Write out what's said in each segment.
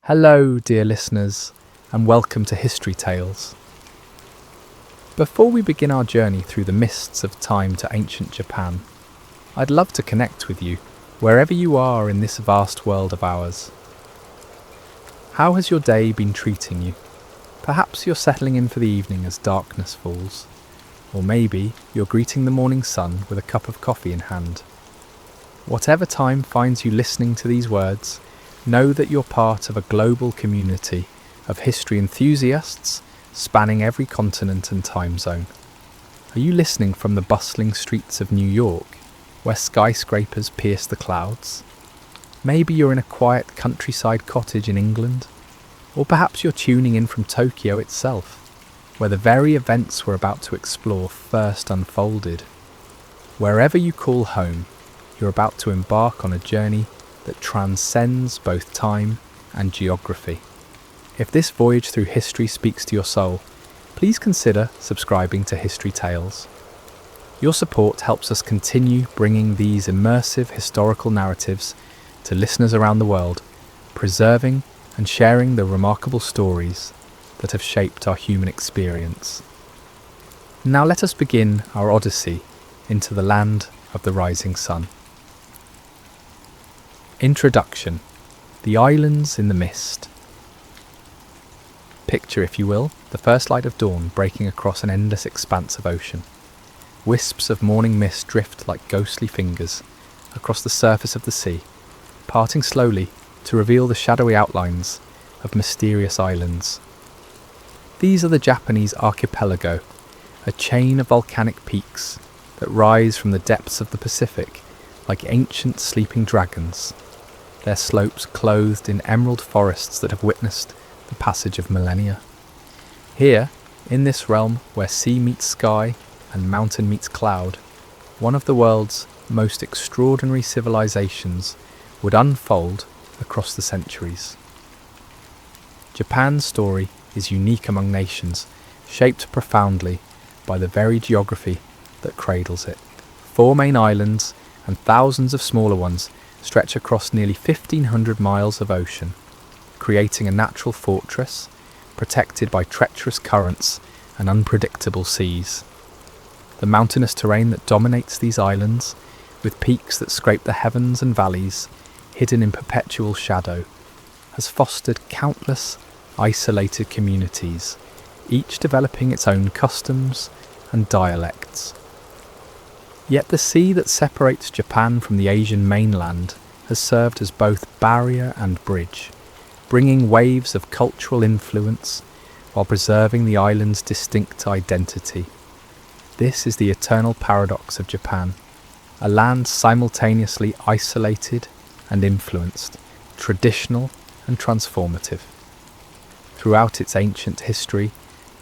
Hello, dear listeners, and welcome to History Tales. Before we begin our journey through the mists of time to ancient Japan, I'd love to connect with you, wherever you are in this vast world of ours. How has your day been treating you? Perhaps you're settling in for the evening as darkness falls, or maybe you're greeting the morning sun with a cup of coffee in hand. Whatever time finds you listening to these words, know that you're part of a global community of history enthusiasts spanning every continent and time zone. Are you listening from the bustling streets of New York, where skyscrapers pierce the clouds? Maybe you're in a quiet countryside cottage in England, or perhaps you're tuning in from Tokyo itself, where the very events we're about to explore first unfolded. Wherever you call home, you're about to embark on a journey that transcends both time and geography. If this voyage through history speaks to your soul, please consider subscribing to History Tales. Your support helps us continue bringing these immersive historical narratives to listeners around the world, preserving and sharing the remarkable stories that have shaped our human experience. Now let us begin our odyssey into the land of the rising sun. Introduction: The Islands in the Mist. Picture, if you will, the first light of dawn breaking across an endless expanse of ocean. Wisps of morning mist drift like ghostly fingers across the surface of the sea, parting slowly to reveal the shadowy outlines of mysterious islands. These are the Japanese archipelago, a chain of volcanic peaks that rise from the depths of the Pacific like ancient sleeping dragons, their slopes clothed in emerald forests that have witnessed the passage of millennia. Here, in this realm where sea meets sky and mountain meets cloud, one of the world's most extraordinary civilizations would unfold across the centuries. Japan's story is unique among nations, shaped profoundly by the very geography that cradles it. 4 main islands and thousands of smaller ones stretch across nearly 1,500 miles of ocean, creating a natural fortress protected by treacherous currents and unpredictable seas. The mountainous terrain that dominates these islands, with peaks that scrape the heavens and valleys, hidden in perpetual shadow, has fostered countless isolated communities, each developing its own customs and dialects. Yet the sea that separates Japan from the Asian mainland has served as both barrier and bridge, bringing waves of cultural influence while preserving the island's distinct identity. This is the eternal paradox of Japan, a land simultaneously isolated and influenced, traditional and transformative. Throughout its ancient history,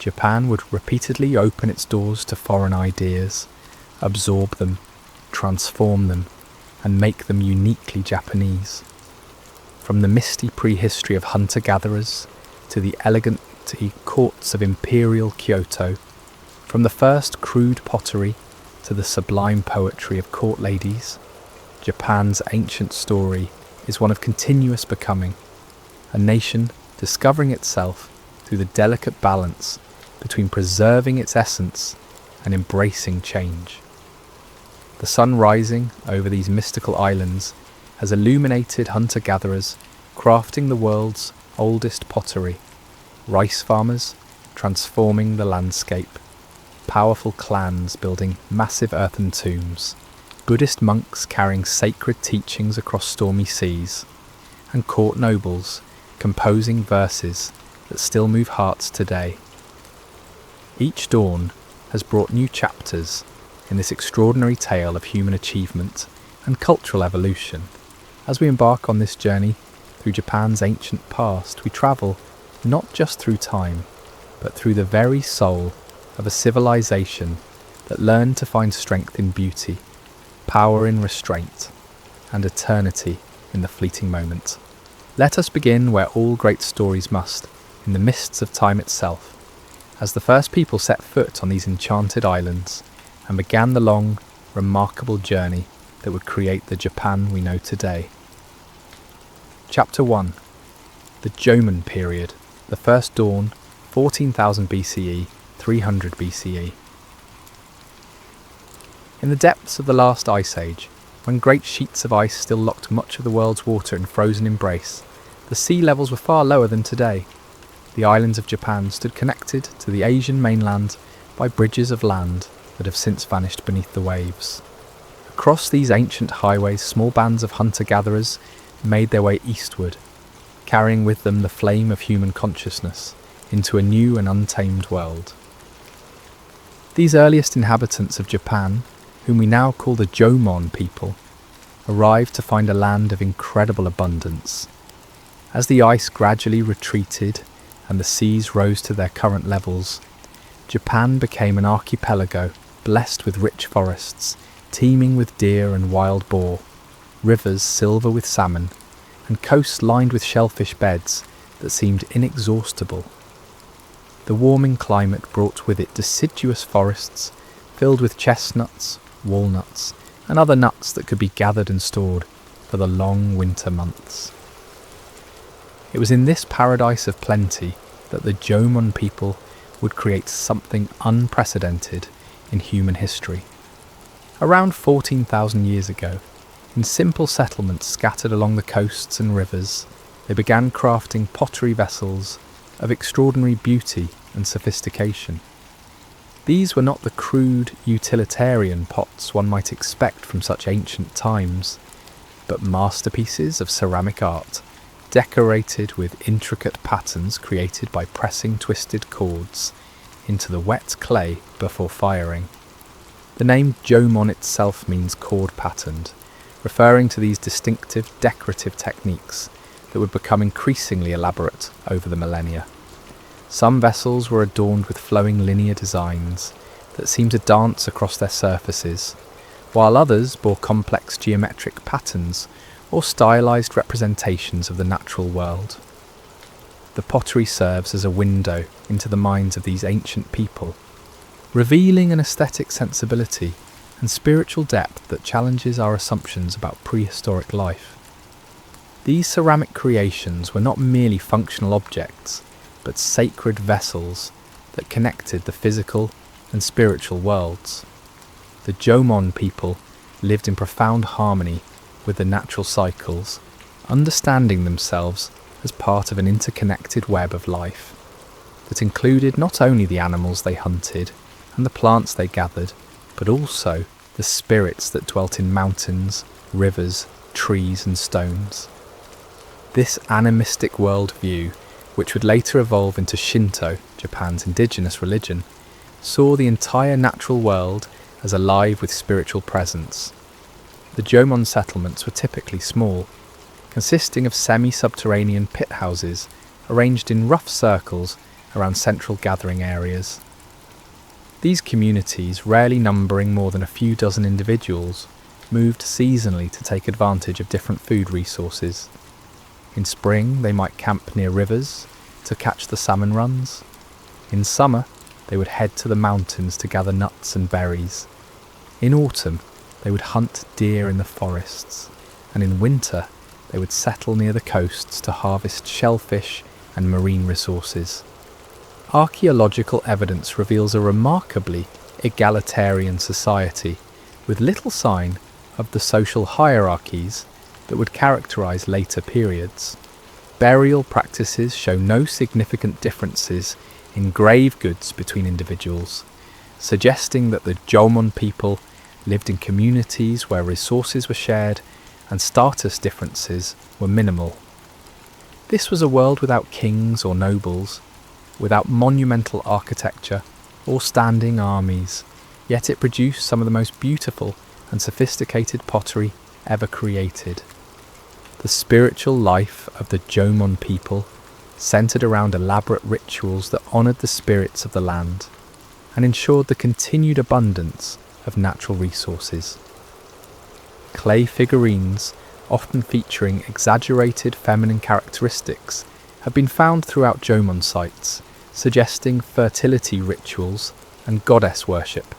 Japan would repeatedly open its doors to foreign ideas, absorb them, transform them, and make them uniquely Japanese. From the misty prehistory of hunter-gatherers to the elegant courts of imperial Kyoto, from the first crude pottery to the sublime poetry of court ladies, Japan's ancient story is one of continuous becoming, a nation discovering itself through the delicate balance between preserving its essence and embracing change. The sun rising over these mystical islands has illuminated hunter-gatherers crafting the world's oldest pottery, rice farmers transforming the landscape, powerful clans building massive earthen tombs, Buddhist monks carrying sacred teachings across stormy seas, and court nobles composing verses that still move hearts today. Each dawn has brought new chapters in this extraordinary tale of human achievement and cultural evolution. As we embark on this journey through Japan's ancient past, we travel not just through time, but through the very soul of a civilization that learned to find strength in beauty, power in restraint, and eternity in the fleeting moment. Let us begin where all great stories must, in the mists of time itself, as the first people set foot on these enchanted islands and began the long, remarkable journey that would create the Japan we know today. Chapter 1: the Jōmon period, the first dawn, 14,000 BCE, 300 BCE. In the depths of the last ice age, when great sheets of ice still locked much of the world's water in frozen embrace, the sea levels were far lower than today. The islands of Japan stood connected to the Asian mainland by bridges of land that have since vanished beneath the waves. Across these ancient highways, small bands of hunter-gatherers made their way eastward, carrying with them the flame of human consciousness into a new and untamed world. These earliest inhabitants of Japan, whom we now call the Jōmon people, arrived to find a land of incredible abundance. As the ice gradually retreated and the seas rose to their current levels, Japan became an archipelago blessed with rich forests, teeming with deer and wild boar, rivers silver with salmon, and coasts lined with shellfish beds that seemed inexhaustible. The warming climate brought with it deciduous forests filled with chestnuts, walnuts, and other nuts that could be gathered and stored for the long winter months. It was in this paradise of plenty that the Jōmon people would create something unprecedented in human history. Around 14,000 years ago, in simple settlements scattered along the coasts and rivers, they began crafting pottery vessels of extraordinary beauty and sophistication. These were not the crude, utilitarian pots one might expect from such ancient times, but masterpieces of ceramic art, decorated with intricate patterns created by pressing twisted cords into the wet clay before firing. The name Jōmon itself means cord-patterned, referring to these distinctive decorative techniques that would become increasingly elaborate over the millennia. Some vessels were adorned with flowing linear designs that seemed to dance across their surfaces, while others bore complex geometric patterns or stylized representations of the natural world. The pottery serves as a window into the minds of these ancient people, revealing an aesthetic sensibility and spiritual depth that challenges our assumptions about prehistoric life. These ceramic creations were not merely functional objects, but sacred vessels that connected the physical and spiritual worlds. The Jōmon people lived in profound harmony with the natural cycles, understanding themselves as part of an interconnected web of life that included not only the animals they hunted and the plants they gathered, but also the spirits that dwelt in mountains, rivers, trees and stones. This animistic worldview, which would later evolve into Shinto, Japan's indigenous religion, saw the entire natural world as alive with spiritual presence. The Jōmon settlements were typically small, consisting of semi-subterranean pit houses arranged in rough circles around central gathering areas. These communities, rarely numbering more than a few dozen individuals, moved seasonally to take advantage of different food resources. In spring, they might camp near rivers to catch the salmon runs. In summer, they would head to the mountains to gather nuts and berries. In autumn, they would hunt deer in the forests, and in winter, they would settle near the coasts to harvest shellfish and marine resources. Archaeological evidence reveals a remarkably egalitarian society, with little sign of the social hierarchies that would characterize later periods. Burial practices show no significant differences in grave goods between individuals, suggesting that the Jōmon people lived in communities where resources were shared and status differences were minimal. This was a world without kings or nobles, without monumental architecture or standing armies, yet it produced some of the most beautiful and sophisticated pottery ever created. The spiritual life of the Jōmon people centered around elaborate rituals that honored the spirits of the land and ensured the continued abundance of natural resources. Clay figurines, often featuring exaggerated feminine characteristics, have been found throughout Jōmon sites, suggesting fertility rituals and goddess worship.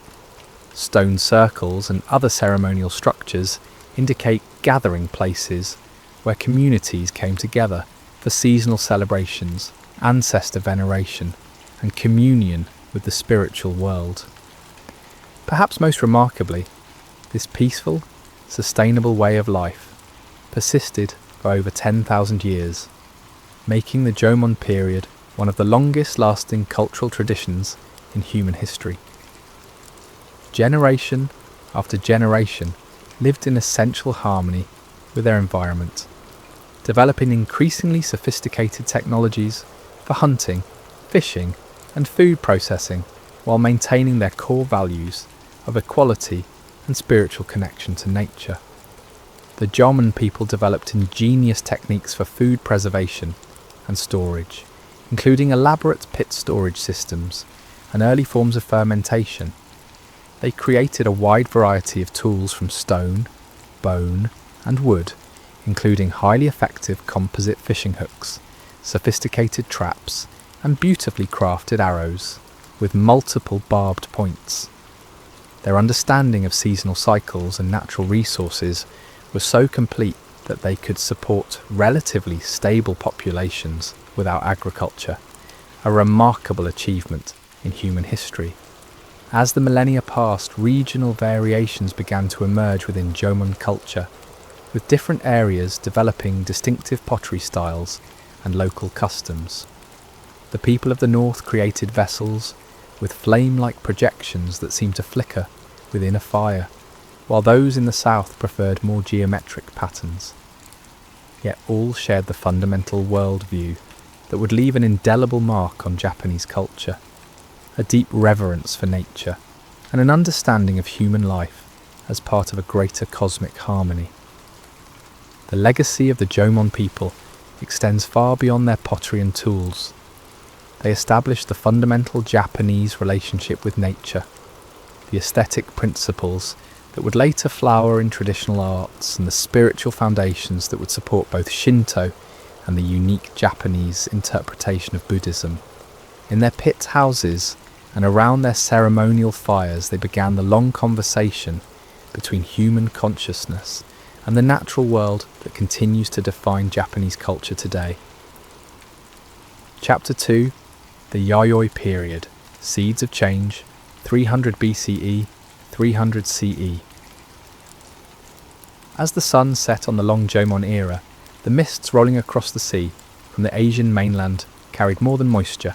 Stone circles and other ceremonial structures indicate gathering places where communities came together for for seasonal celebrations, ancestor veneration, and communion with the spiritual world. Perhaps most remarkably, this peaceful, sustainable way of life persisted for over 10,000 years, making the Jōmon period one of the longest-lasting cultural traditions in human history. Generation after generation lived in essential harmony with their environment, developing increasingly sophisticated technologies for hunting, fishing, and food processing while maintaining their core values of equality and spiritual connection to nature. The Jōmon people developed ingenious techniques for food preservation and storage, including elaborate pit storage systems and early forms of fermentation. They created a wide variety of tools from stone, bone, and wood, including highly effective composite fishing hooks, sophisticated traps, and beautifully crafted arrows with multiple barbed points. Their understanding of seasonal cycles and natural resources was so complete that they could support relatively stable populations without agriculture, a remarkable achievement in human history. As the millennia passed, regional variations began to emerge within Jōmon culture, with different areas developing distinctive pottery styles and local customs. The people of the north created vessels with flame-like projections that seemed to flicker within a fire, while those in the south preferred more geometric patterns. Yet all shared the fundamental worldview that would leave an indelible mark on Japanese culture, a deep reverence for nature, and an understanding of human life as part of a greater cosmic harmony. The legacy of the Jōmon people extends far beyond their pottery and tools. They established the fundamental Japanese relationship with nature, the aesthetic principles that would later flower in traditional arts, and the spiritual foundations that would support both Shinto and the unique Japanese interpretation of Buddhism. In their pit houses and around their ceremonial fires, they began the long conversation between human consciousness and the natural world that continues to define Japanese culture today. Chapter 2, the Yayoi period, Seeds of Change, 300 BCE, 300 CE. As the sun set on the long Jōmon era, the mists rolling across the sea from the Asian mainland carried more than moisture.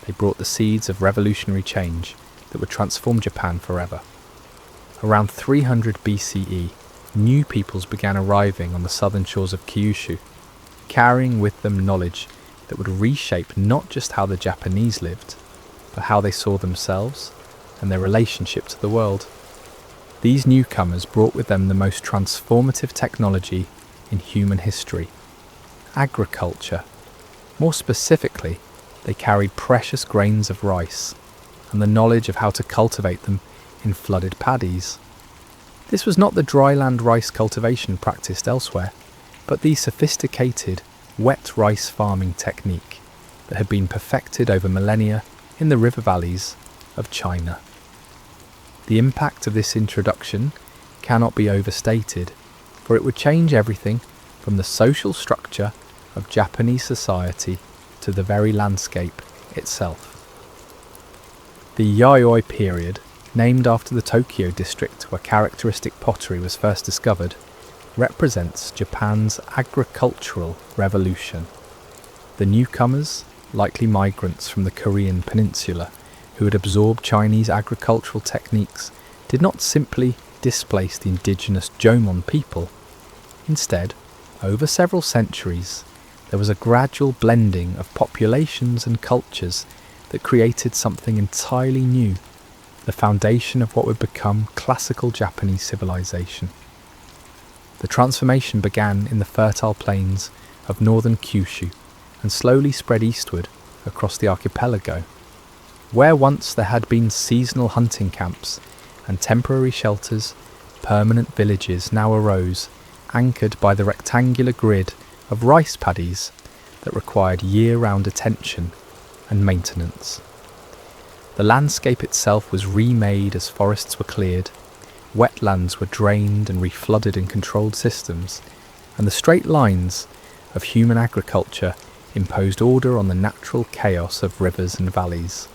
They brought the seeds of revolutionary change that would transform Japan forever. Around 300 BCE, new peoples began arriving on the southern shores of Kyushu, carrying with them knowledge that would reshape not just how the Japanese lived, but how they saw themselves and their relationship to the world. These newcomers brought with them the most transformative technology in human history: agriculture. More specifically, they carried precious grains of rice and the knowledge of how to cultivate them in flooded paddies. This was not the dryland rice cultivation practiced elsewhere, but the sophisticated wet rice farming technique that had been perfected over millennia in the river valleys of China. The impact of this introduction cannot be overstated, for it would change everything from the social structure of Japanese society to the very landscape itself. The Yayoi period, named after the Tokyo district where characteristic pottery was first discovered, represents Japan's agricultural revolution. The newcomers, likely migrants from the Korean peninsula, who had absorbed Chinese agricultural techniques, did not simply displace the indigenous Jōmon people. Instead, over several centuries, there was a gradual blending of populations and cultures that created something entirely new, the foundation of what would become classical Japanese civilization. The transformation began in the fertile plains of northern Kyushu and slowly spread eastward across the archipelago. Where once there had been seasonal hunting camps and temporary shelters, permanent villages now arose, anchored by the rectangular grid of rice paddies that required year-round attention and maintenance. The landscape itself was remade as forests were cleared, wetlands were drained and reflooded in controlled systems, and the straight lines of human agriculture imposed order on the natural chaos of rivers and valleys.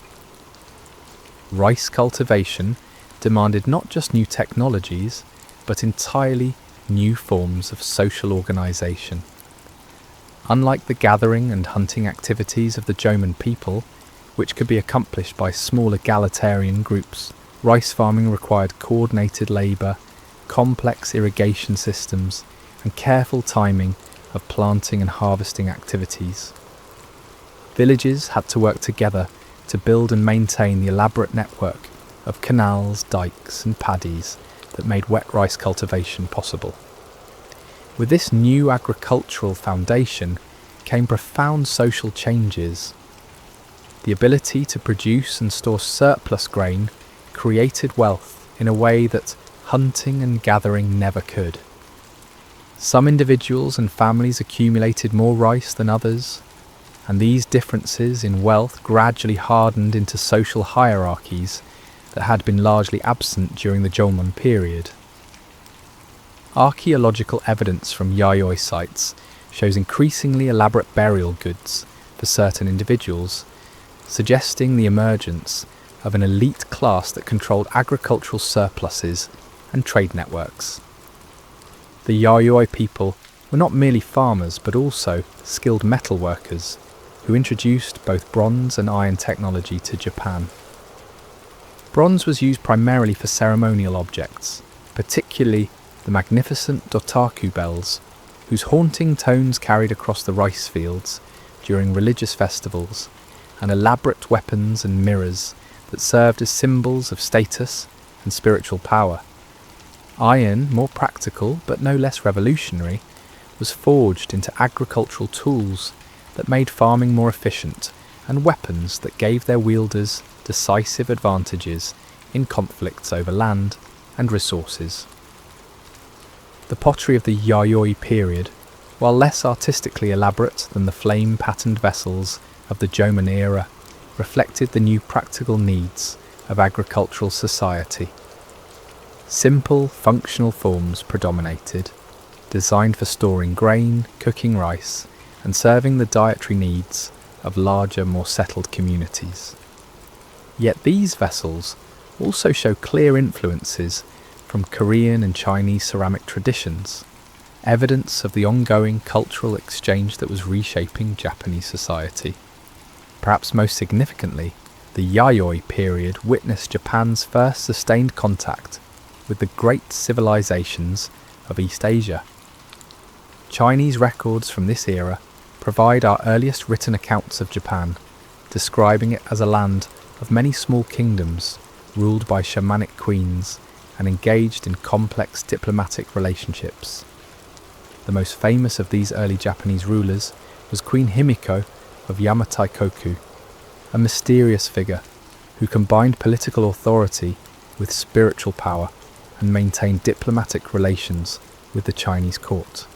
Rice cultivation demanded not just new technologies, but entirely new forms of social organisation. Unlike the gathering and hunting activities of the Jōmon people, which could be accomplished by small egalitarian groups, rice farming required coordinated labour, complex irrigation systems, and careful timing of planting and harvesting activities. Villages had to work together to build and maintain the elaborate network of canals, dikes, and paddies that made wet rice cultivation possible. With this new agricultural foundation came profound social changes. The ability to produce and store surplus grain created wealth in a way that hunting and gathering never could. Some individuals and families accumulated more rice than others, and these differences in wealth gradually hardened into social hierarchies that had been largely absent during the Jōmon period. Archaeological evidence from Yayoi sites shows increasingly elaborate burial goods for certain individuals, suggesting the emergence of an elite class that controlled agricultural surpluses and trade networks. The Yayoi people were not merely farmers but also skilled metal workers who introduced both bronze and iron technology to Japan. Bronze was used primarily for ceremonial objects, particularly the magnificent dotaku bells, whose haunting tones carried across the rice fields during religious festivals, and elaborate weapons and mirrors that served as symbols of status and spiritual power. Iron, more practical but no less revolutionary, was forged into agricultural tools that made farming more efficient, and weapons that gave their wielders decisive advantages in conflicts over land and resources. The pottery of the Yayoi period, while less artistically elaborate than the flame-patterned vessels of the Jōmon era, reflected the new practical needs of agricultural society. Simple, functional forms predominated, designed for storing grain, cooking rice, and serving the dietary needs of larger, more settled communities. Yet these vessels also show clear influences from Korean and Chinese ceramic traditions, evidence of the ongoing cultural exchange that was reshaping Japanese society. Perhaps most significantly, the Yayoi period witnessed Japan's first sustained contact with the great civilizations of East Asia. Chinese records from this era provide our earliest written accounts of Japan, describing it as a land of many small kingdoms ruled by shamanic queens and engaged in complex diplomatic relationships. The most famous of these early Japanese rulers was Queen Himiko of Yamato, a mysterious figure who combined political authority with spiritual power and maintained diplomatic relations with the Chinese court.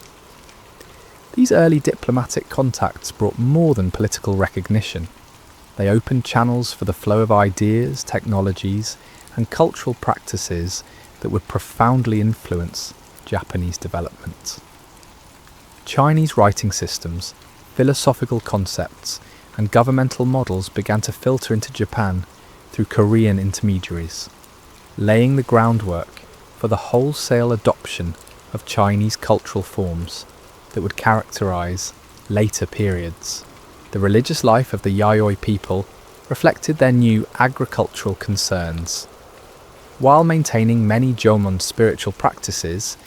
These early diplomatic contacts brought more than political recognition. They opened channels for the flow of ideas, technologies, and cultural practices that would profoundly influence Japanese development. Chinese writing systems, philosophical concepts, and governmental models began to filter into Japan through Korean intermediaries, laying the groundwork for the wholesale adoption of Chinese cultural forms that would characterize later periods. The religious life of the Yayoi people reflected their new agricultural concerns. While maintaining many Jōmon spiritual practices,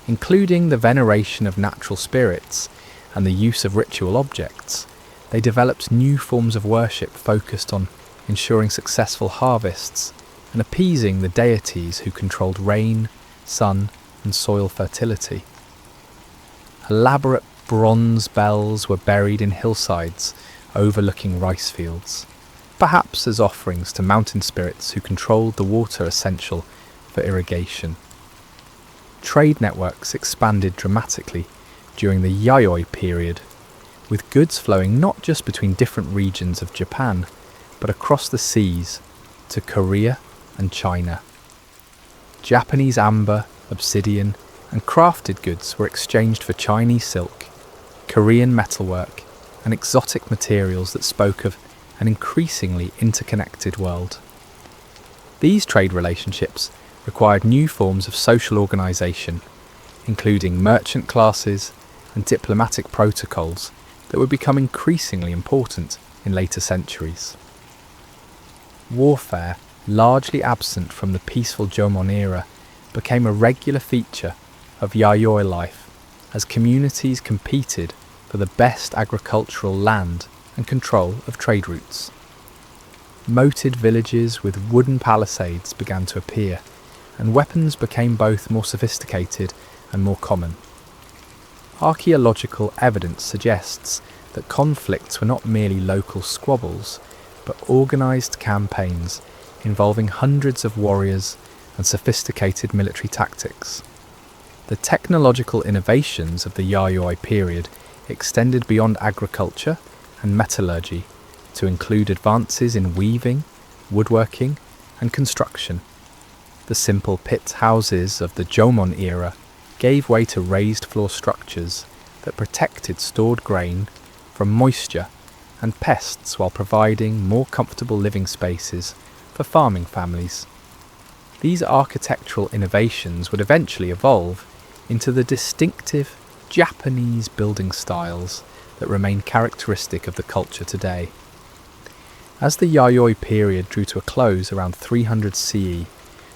including the veneration of natural spirits and the use of ritual objects, they developed new forms of worship focused on ensuring successful harvests and appeasing the deities who controlled rain, sun, and soil fertility. Elaborate bronze bells were buried in hillsides overlooking rice fields, perhaps as offerings to mountain spirits who controlled the water essential for irrigation. Trade networks expanded dramatically during the Yayoi period, with goods flowing not just between different regions of Japan, but across the seas to Korea and China. Japanese amber, obsidian, and crafted goods were exchanged for Chinese silk, Korean metalwork, and exotic materials that spoke of an increasingly interconnected world. These trade relationships required new forms of social organisation, including merchant classes and diplomatic protocols that would become increasingly important in later centuries. Warfare, largely absent from the peaceful Jōmon era, became a regular feature of Yayoi life as communities competed for the best agricultural land and control of trade routes. Moated villages with wooden palisades began to appear, and weapons became both more sophisticated and more common. Archaeological evidence suggests that conflicts were not merely local squabbles, but organised campaigns involving hundreds of warriors and sophisticated military tactics. The technological innovations of the Yayoi period extended beyond agriculture and metallurgy to include advances in weaving, woodworking, and construction. The simple pit houses of the Jōmon era gave way to raised floor structures that protected stored grain from moisture and pests while providing more comfortable living spaces for farming families. These architectural innovations would eventually evolve into the distinctive Japanese building styles that remain characteristic of the culture today. As the Yayoi period drew to a close around 300 CE,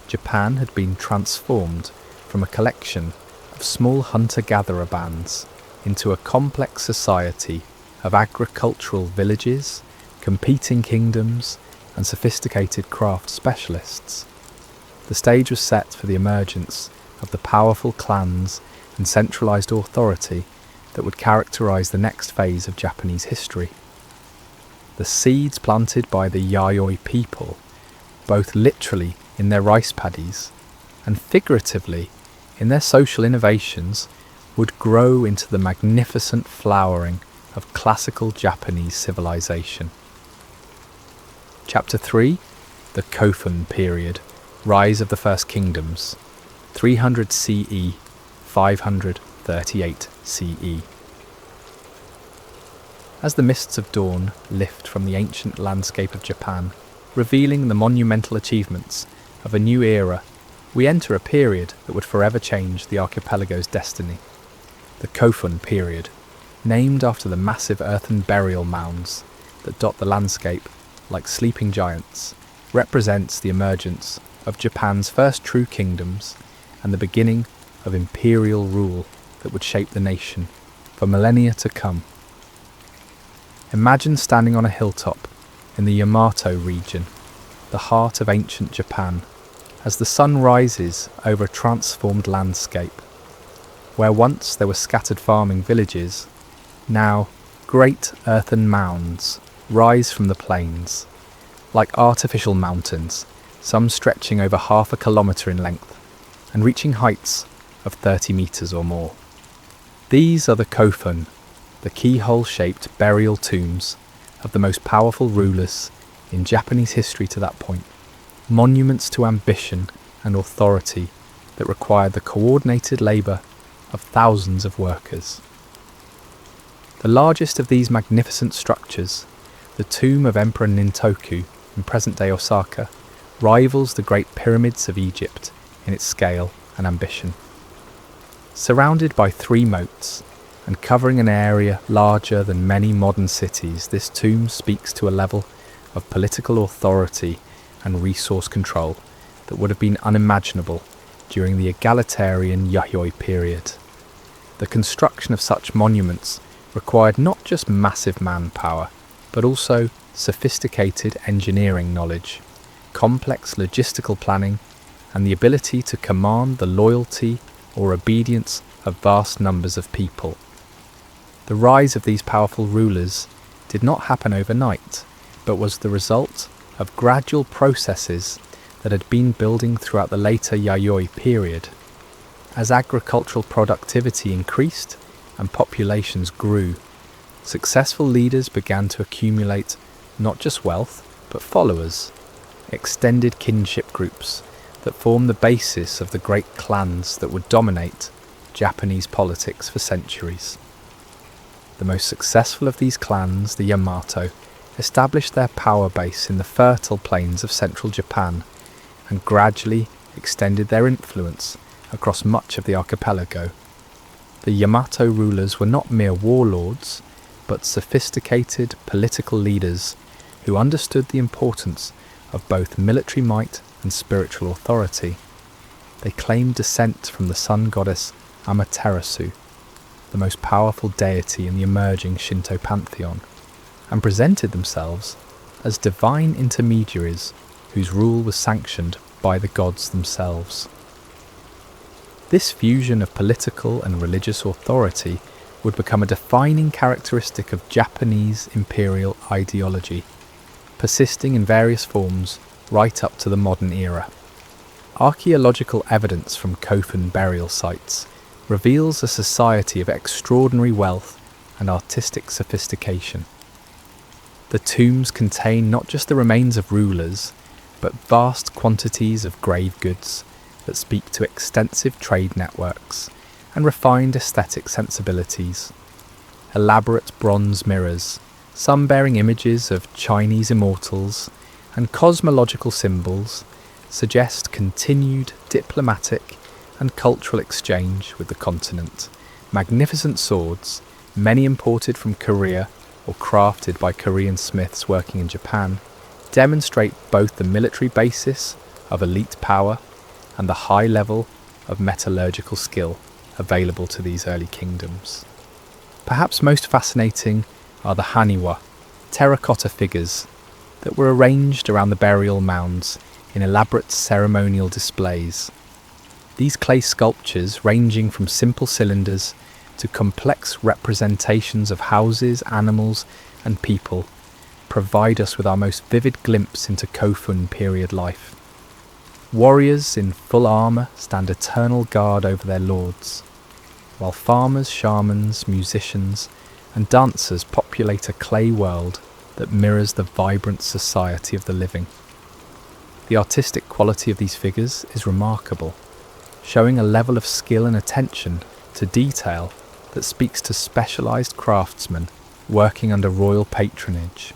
Japan had been transformed from a collection of small hunter-gatherer bands into a complex society of agricultural villages, competing kingdoms, and sophisticated craft specialists. The stage was set for the emergence of the powerful clans and centralised authority that would characterise the next phase of Japanese history. The seeds planted by the Yayoi people, both literally in their rice paddies and figuratively in their social innovations, would grow into the magnificent flowering of classical Japanese civilization. Chapter 3: The Kofun period, Rise of the First Kingdoms, 300 CE, 538 CE. As the mists of dawn lift from the ancient landscape of Japan, revealing the monumental achievements of a new era, we enter a period that would forever change the archipelago's destiny. The Kofun period, named after the massive earthen burial mounds that dot the landscape like sleeping giants, represents the emergence of Japan's first true kingdoms and the beginning of imperial rule that would shape the nation for millennia to come. Imagine standing on a hilltop in the Yamato region, the heart of ancient Japan, as the sun rises over a transformed landscape. Where once there were scattered farming villages, now great earthen mounds rise from the plains, like artificial mountains, some stretching over 1/2 kilometre in length and reaching heights of 30 metres or more. These are the Kofun, the keyhole-shaped burial tombs of the most powerful rulers in Japanese history to that point, monuments to ambition and authority that required the coordinated labour of thousands of workers. The largest of these magnificent structures, the tomb of Emperor Nintoku in present-day Osaka, rivals the Great Pyramids of Egypt in its scale and ambition. Surrounded by 3 moats and covering an area larger than many modern cities, this tomb speaks to a level of political authority and resource control that would have been unimaginable during the egalitarian Yayoi period. The construction of such monuments required not just massive manpower, but also sophisticated engineering knowledge, complex logistical planning, and the ability to command the loyalty or obedience of vast numbers of people. The rise of these powerful rulers did not happen overnight, but was the result of gradual processes that had been building throughout the later Yayoi period. As agricultural productivity increased and populations grew, successful leaders began to accumulate not just wealth, but followers, extended kinship groups that formed the basis of the great clans that would dominate Japanese politics for centuries. The most successful of these clans, the Yamato, established their power base in the fertile plains of central Japan and gradually extended their influence across much of the archipelago. The Yamato rulers were not mere warlords, but sophisticated political leaders who understood the importance of both military might and spiritual authority. They claimed descent from the sun goddess Amaterasu, the most powerful deity in the emerging Shinto pantheon, and presented themselves as divine intermediaries whose rule was sanctioned by the gods themselves. This fusion of political and religious authority would become a defining characteristic of Japanese imperial ideology, persisting in various forms right up to the modern era. Archaeological evidence from Kofun burial sites reveals a society of extraordinary wealth and artistic sophistication. The tombs contain not just the remains of rulers, but vast quantities of grave goods that speak to extensive trade networks and refined aesthetic sensibilities. Elaborate bronze mirrors, some bearing images of Chinese immortals, and cosmological symbols suggest continued diplomatic and cultural exchange with the continent. Magnificent swords, many imported from Korea or crafted by Korean smiths working in Japan, demonstrate both the military basis of elite power and the high level of metallurgical skill available to these early kingdoms. Perhaps most fascinating are the haniwa, terracotta figures that were arranged around the burial mounds in elaborate ceremonial displays. These clay sculptures, ranging from simple cylinders to complex representations of houses, animals, and people, provide us with our most vivid glimpse into Kofun period life. Warriors in full armour stand eternal guard over their lords, while farmers, shamans, musicians, and dancers populate a clay world that mirrors the vibrant society of the living. The artistic quality of these figures is remarkable, showing a level of skill and attention to detail that speaks to specialised craftsmen working under royal patronage.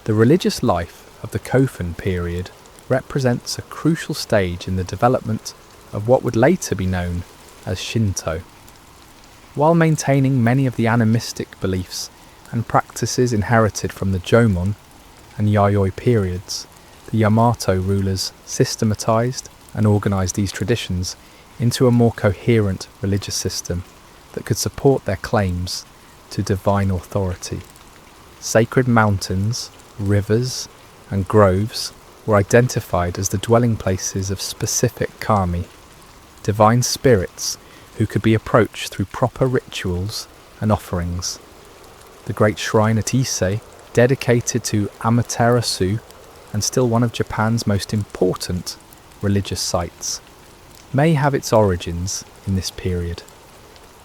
The religious life of the Kofun period represents a crucial stage in the development of what would later be known as Shinto. While maintaining many of the animistic beliefs and practices inherited from the Jōmon and Yayoi periods, the Yamato rulers systematized and organized these traditions into a more coherent religious system that could support their claims to divine authority. Sacred mountains, rivers, and groves were identified as the dwelling places of specific kami, divine spirits who could be approached through proper rituals and offerings. The great shrine at Ise, dedicated to Amaterasu and still one of Japan's most important religious sites, may have its origins in this period.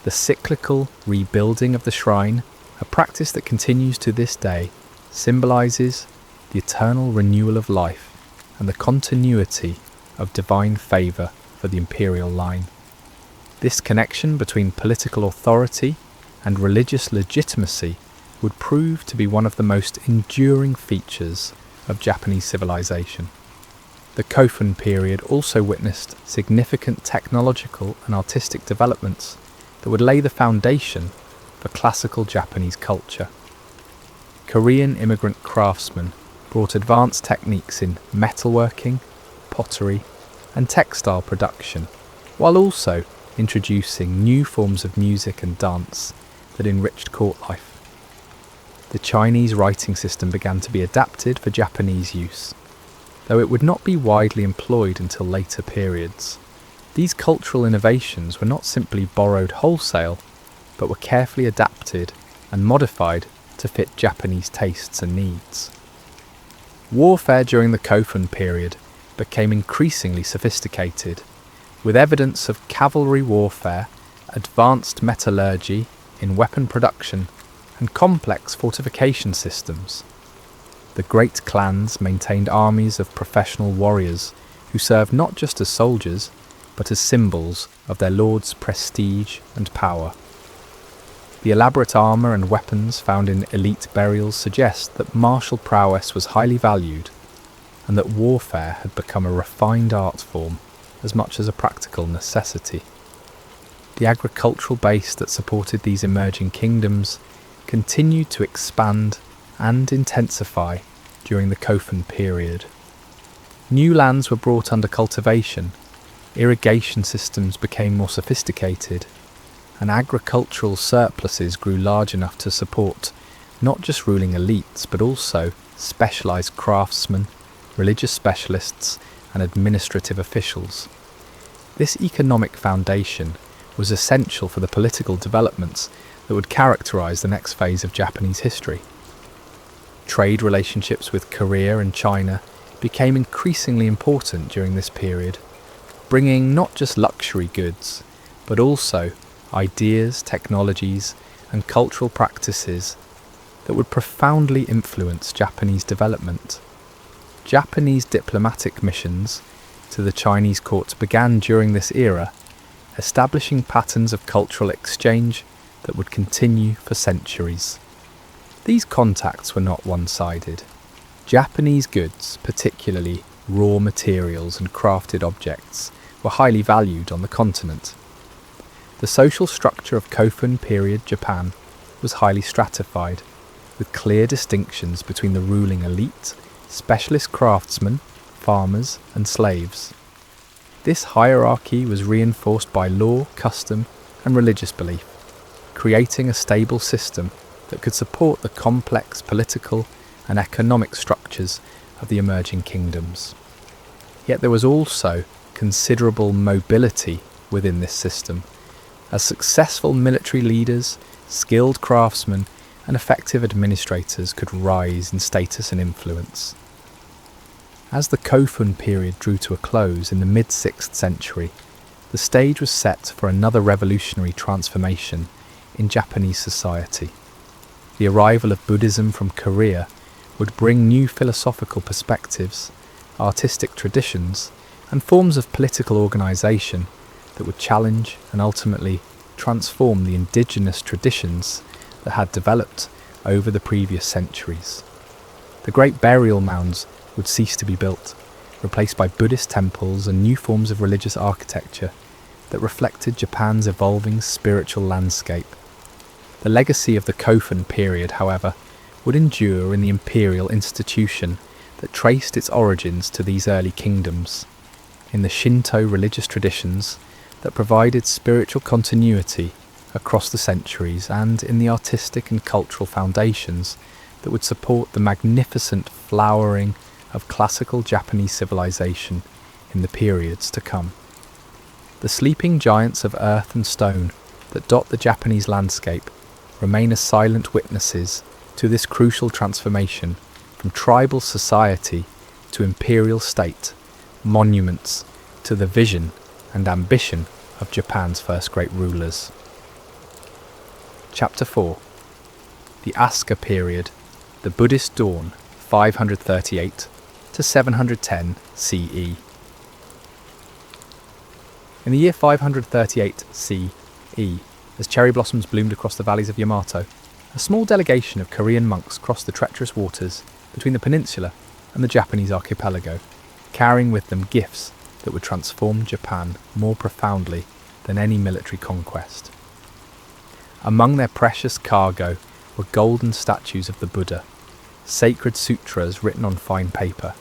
The cyclical rebuilding of the shrine, a practice that continues to this day, symbolises the eternal renewal of life and the continuity of divine favour for the imperial line. This connection between political authority and religious legitimacy would prove to be one of the most enduring features of Japanese civilization. The Kofun period also witnessed significant technological and artistic developments that would lay the foundation for classical Japanese culture. Korean immigrant craftsmen brought advanced techniques in metalworking, pottery, and textile production, while also introducing new forms of music and dance that enriched court life. The Chinese writing system began to be adapted for Japanese use, though it would not be widely employed until later periods. These cultural innovations were not simply borrowed wholesale, but were carefully adapted and modified to fit Japanese tastes and needs. Warfare during the Kofun period became increasingly sophisticated, with evidence of cavalry warfare, advanced metallurgy in weapon production, and complex fortification systems. The great clans maintained armies of professional warriors who served not just as soldiers, but as symbols of their lord's prestige and power. The elaborate armour and weapons found in elite burials suggest that martial prowess was highly valued, and that warfare had become a refined art form as much as a practical necessity. The agricultural base that supported these emerging kingdoms continued to expand and intensify during the Kofun period. New lands were brought under cultivation, irrigation systems became more sophisticated, and agricultural surpluses grew large enough to support not just ruling elites but also specialised craftsmen, religious specialists and administrative officials. This economic foundation was essential for the political developments that would characterise the next phase of Japanese history. Trade relationships with Korea and China became increasingly important during this period, bringing not just luxury goods, but also ideas, technologies, and cultural practices that would profoundly influence Japanese development. Japanese diplomatic missions to the Chinese courts began during this era, establishing patterns of cultural exchange that would continue for centuries. These contacts were not one-sided. Japanese goods, particularly raw materials and crafted objects, were highly valued on the continent. The social structure of Kofun period Japan was highly stratified, with clear distinctions between the ruling elite, specialist craftsmen, farmers, and slaves. This hierarchy was reinforced by law, custom, and religious belief, creating a stable system that could support the complex political and economic structures of the emerging kingdoms. Yet there was also considerable mobility within this system, as successful military leaders, skilled craftsmen, and effective administrators could rise in status and influence. As the Kofun period drew to a close in the mid-6th century, the stage was set for another revolutionary transformation in Japanese society. The arrival of Buddhism from Korea would bring new philosophical perspectives, artistic traditions, and forms of political organisation that would challenge and ultimately transform the indigenous traditions that had developed over the previous centuries. The great burial mounds would cease to be built, replaced by Buddhist temples and new forms of religious architecture that reflected Japan's evolving spiritual landscape. The legacy of the Kofun period, however, would endure in the imperial institution that traced its origins to these early kingdoms, in the Shinto religious traditions that provided spiritual continuity across the centuries, and in the artistic and cultural foundations that would support the magnificent flowering of classical Japanese civilization in the periods to come. The sleeping giants of earth and stone that dot the Japanese landscape remain as silent witnesses to this crucial transformation from tribal society to imperial state, monuments to the vision and ambition of Japan's first great rulers. Chapter 4. The Asuka period, the Buddhist dawn, 538 to 710 CE. In the year 538 CE, as cherry blossoms bloomed across the valleys of Yamato, a small delegation of Korean monks crossed the treacherous waters between the peninsula and the Japanese archipelago, carrying with them gifts that would transform Japan more profoundly than any military conquest. Among their precious cargo were golden statues of the Buddha, sacred sutras written on fine paper,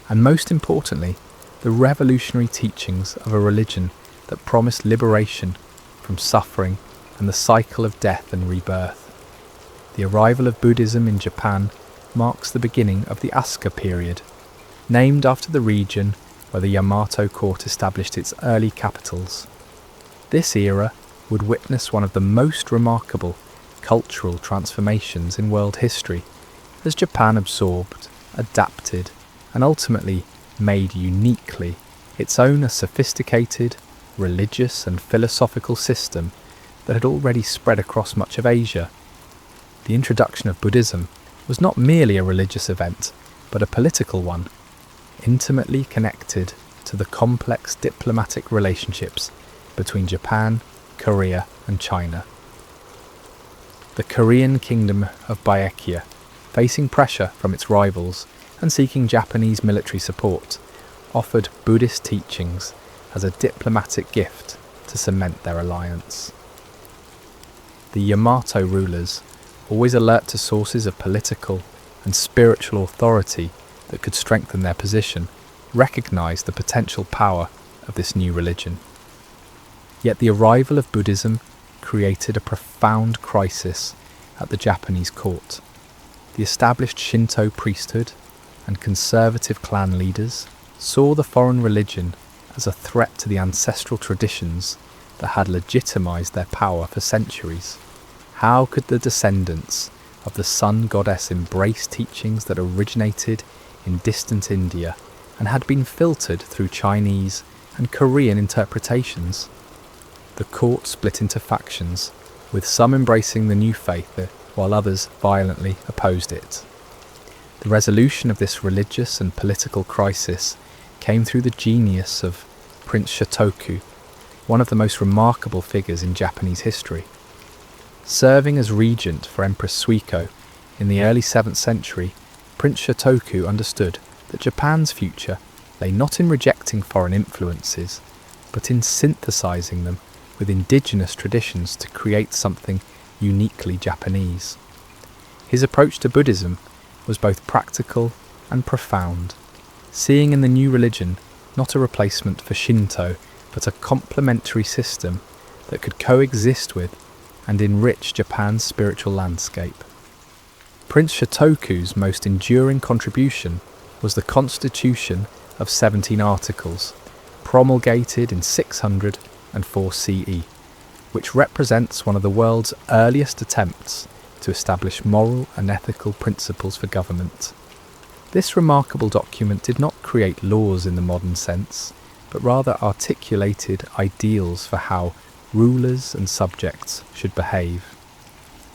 and most importantly, the revolutionary teachings of a religion that promised liberation from suffering and the cycle of death and rebirth. The arrival of Buddhism in Japan marks the beginning of the Asuka period, named after the region where the Yamato court established its early capitals. This era would witness one of the most remarkable cultural transformations in world history, as Japan absorbed, adapted, and ultimately made uniquely its own sophisticated, religious and philosophical system that had already spread across much of Asia. The introduction of Buddhism was not merely a religious event, but a political one, intimately connected to the complex diplomatic relationships between Japan, Korea and China. the Korean kingdom of Baekje, facing pressure from its rivals and seeking Japanese military support, offered Buddhist teachings as a diplomatic gift to cement their alliance. The Yamato rulers, always alert to sources of political and spiritual authority that could strengthen their position, recognized the potential power of this new religion. Yet the arrival of Buddhism created a profound crisis at the Japanese court. The established Shinto priesthood and conservative clan leaders saw the foreign religion as a threat to the ancestral traditions that had legitimized their power for centuries. How could the descendants of the sun goddess embrace teachings that originated in distant India and had been filtered through Chinese and Korean interpretations? The court split into factions, with some embracing the new faith while others violently opposed it. The resolution of this religious and political crisis came through the genius of Prince Shotoku, one of the most remarkable figures in Japanese history. Serving as regent for Empress Suiko in the early 7th century, Prince Shotoku understood that Japan's future lay not in rejecting foreign influences, but in synthesizing them with indigenous traditions to create something uniquely Japanese. His approach to Buddhism was both practical and profound, seeing in the new religion not a replacement for Shinto, but a complementary system that could coexist with and enrich Japan's spiritual landscape. Prince Shotoku's most enduring contribution was the Constitution of 17 Articles, promulgated in 604 CE, which represents one of the world's earliest attempts to establish moral and ethical principles for government. This remarkable document did not create laws in the modern sense, but rather articulated ideals for how rulers and subjects should behave.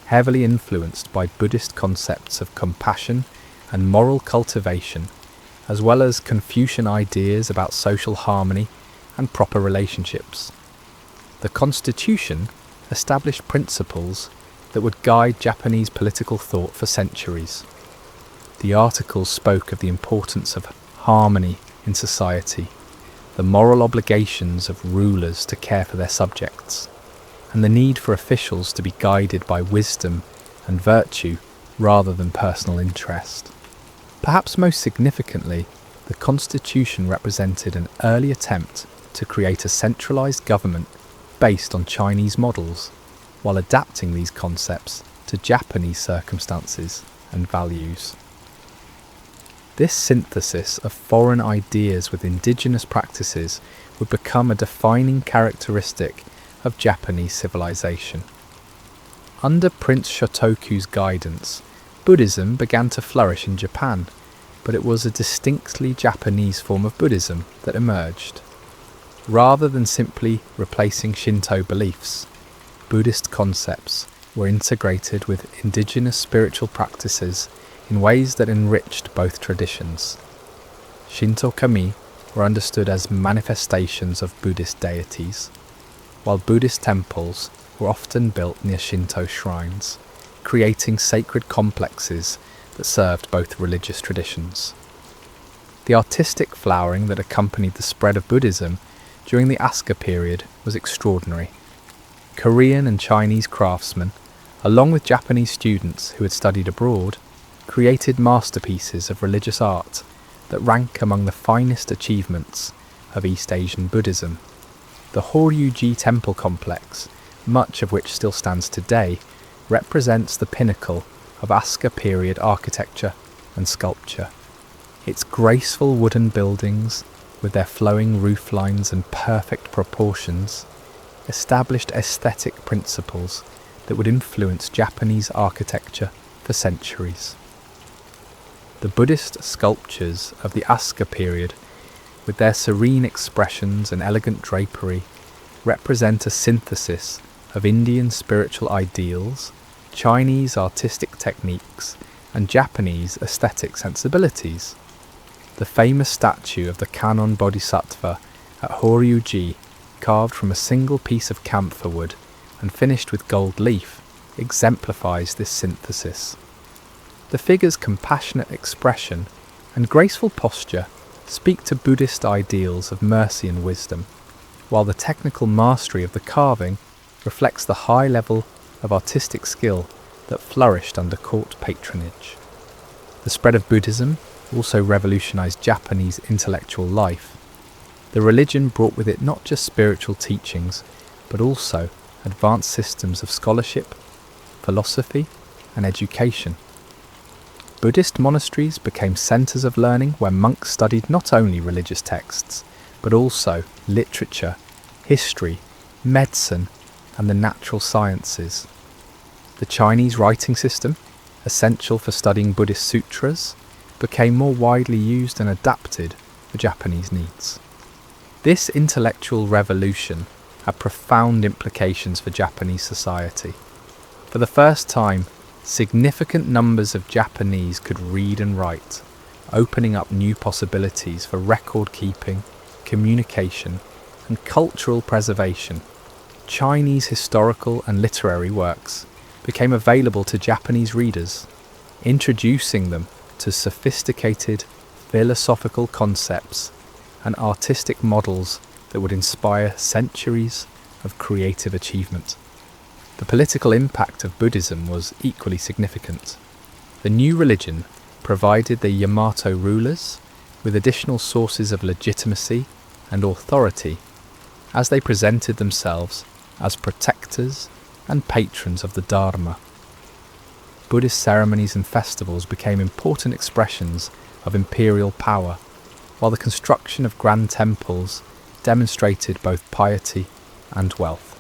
Heavily influenced by Buddhist concepts of compassion and moral cultivation, as well as Confucian ideas about social harmony and proper relationships, the Constitution established principles that would guide Japanese political thought for centuries. The articles spoke of the importance of harmony in society, the moral obligations of rulers to care for their subjects, and the need for officials to be guided by wisdom and virtue rather than personal interest. Perhaps most significantly, the Constitution represented an early attempt to create a centralized government based on Chinese models, while adapting these concepts to Japanese circumstances and values. This synthesis of foreign ideas with indigenous practices would become a defining characteristic of Japanese civilization. Under Prince Shotoku's guidance, Buddhism began to flourish in Japan, but it was a distinctly Japanese form of Buddhism that emerged. Rather than simply replacing Shinto beliefs, Buddhist concepts were integrated with indigenous spiritual practices in ways that enriched both traditions. Shinto kami were understood as manifestations of Buddhist deities, while Buddhist temples were often built near Shinto shrines, creating sacred complexes that served both religious traditions. The artistic flowering that accompanied the spread of Buddhism during the Asuka period was extraordinary. Korean and Chinese craftsmen, along with Japanese students who had studied abroad, created masterpieces of religious art that rank among the finest achievements of East Asian Buddhism. The Horyuji temple complex, much of which still stands today, represents the pinnacle of Asuka period architecture and sculpture. Its graceful wooden buildings, with their flowing roof lines and perfect proportions, established aesthetic principles that would influence Japanese architecture for centuries. The Buddhist sculptures of the Asuka period, with their serene expressions and elegant drapery, represent a synthesis of Indian spiritual ideals, Chinese artistic techniques, and Japanese aesthetic sensibilities. The famous statue of the Kannon Bodhisattva at Horyuji, carved from a single piece of camphor wood and finished with gold leaf, exemplifies this synthesis. The figure's compassionate expression and graceful posture speak to Buddhist ideals of mercy and wisdom, while the technical mastery of the carving reflects the high level of artistic skill that flourished under court patronage. The spread of Buddhism also revolutionized Japanese intellectual life. The religion brought with it not just spiritual teachings, but also advanced systems of scholarship, philosophy, and education. Buddhist monasteries became centres of learning where monks studied not only religious texts, but also literature, history, medicine, and the natural sciences. The Chinese writing system, essential for studying Buddhist sutras, became more widely used and adapted for Japanese needs. This intellectual revolution had profound implications for Japanese society. For the first time, significant numbers of Japanese could read and write, opening up new possibilities for record keeping, communication, and cultural preservation. Chinese historical and literary works became available to Japanese readers, introducing them to sophisticated philosophical concepts and artistic models that would inspire centuries of creative achievement. The political impact of Buddhism was equally significant. The new religion provided the Yamato rulers with additional sources of legitimacy and authority as they presented themselves as protectors and patrons of the Dharma. Buddhist ceremonies and festivals became important expressions of imperial power, while the construction of grand temples demonstrated both piety and wealth.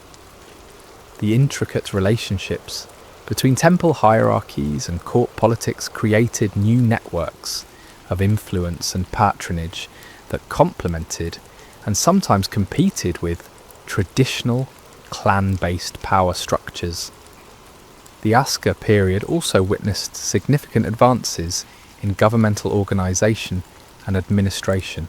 The intricate relationships between temple hierarchies and court politics created new networks of influence and patronage that complemented and sometimes competed with traditional clan-based power structures. The Asuka period also witnessed significant advances in governmental organisation and administration.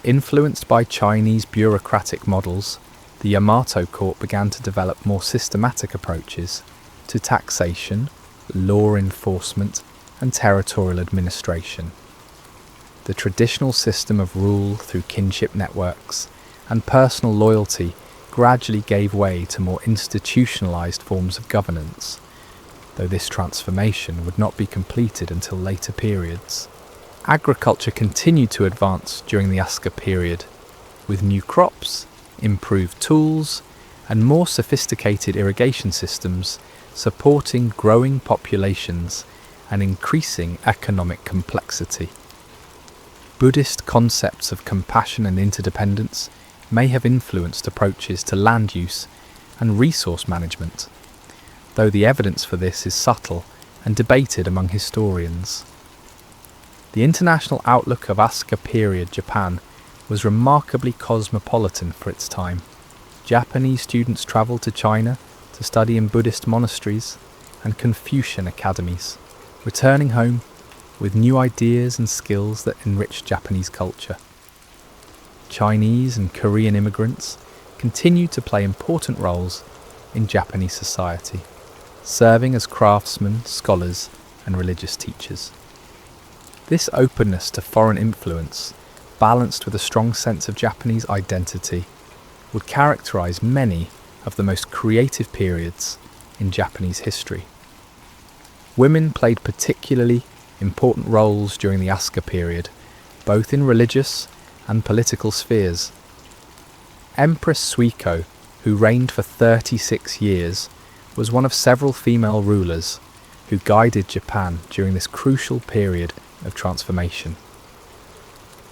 Influenced by Chinese bureaucratic models, the Yamato court began to develop more systematic approaches to taxation, law enforcement, and territorial administration. The traditional system of rule through kinship networks and personal loyalty gradually gave way to more institutionalized forms of governance, though this transformation would not be completed until later periods. Agriculture continued to advance during the Asuka period, with new crops, improved tools, and more sophisticated irrigation systems supporting growing populations and increasing economic complexity. Buddhist concepts of compassion and interdependence may have influenced approaches to land use and resource management, though the evidence for this is subtle and debated among historians. The international outlook of Asuka period Japan was remarkably cosmopolitan for its time. Japanese students travelled to China to study in Buddhist monasteries and Confucian academies, returning home with new ideas and skills that enriched Japanese culture. Chinese and Korean immigrants continued to play important roles in Japanese society, serving as craftsmen, scholars, and religious teachers. This openness to foreign influence, balanced with a strong sense of Japanese identity, would characterize many of the most creative periods in Japanese history. Women played particularly important roles during the Asuka period, both in religious and political spheres. Empress Suiko, who reigned for 36 years, was one of several female rulers who guided Japan during this crucial period of transformation.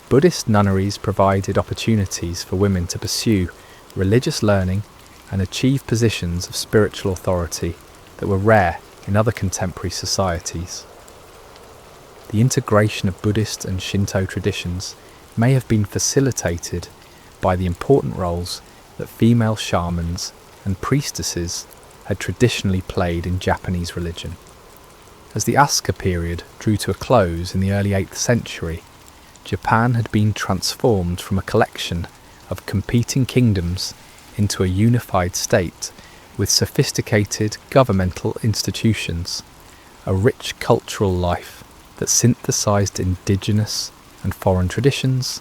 Buddhist nunneries provided opportunities for women to pursue religious learning and achieve positions of spiritual authority that were rare in other contemporary societies. The integration of Buddhist and Shinto traditions may have been facilitated by the important roles that female shamans and priestesses had traditionally played in Japanese religion. As the Asuka period drew to a close in the early 8th century, Japan had been transformed from a collection of competing kingdoms into a unified state with sophisticated governmental institutions, a rich cultural life that synthesized indigenous and foreign traditions,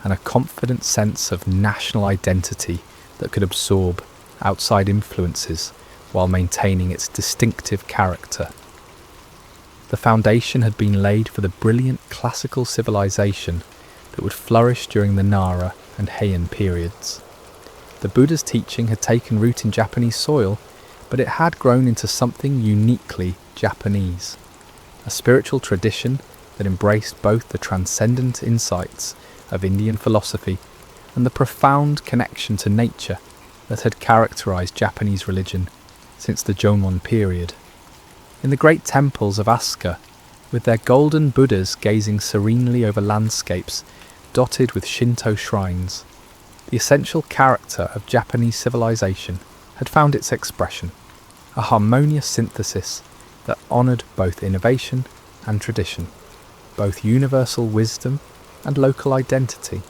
and a confident sense of national identity that could absorb outside influences while maintaining its distinctive character. The foundation had been laid for the brilliant classical civilization that would flourish during the Nara and Heian periods. The Buddha's teaching had taken root in Japanese soil, but it had grown into something uniquely Japanese, a spiritual tradition that embraced both the transcendent insights of Indian philosophy and the profound connection to nature that had characterized Japanese religion since the Jōmon period. In the great temples of Asuka, with their golden Buddhas gazing serenely over landscapes dotted with Shinto shrines, the essential character of Japanese civilization had found its expression, a harmonious synthesis that honoured both innovation and tradition, both universal wisdom and local identity.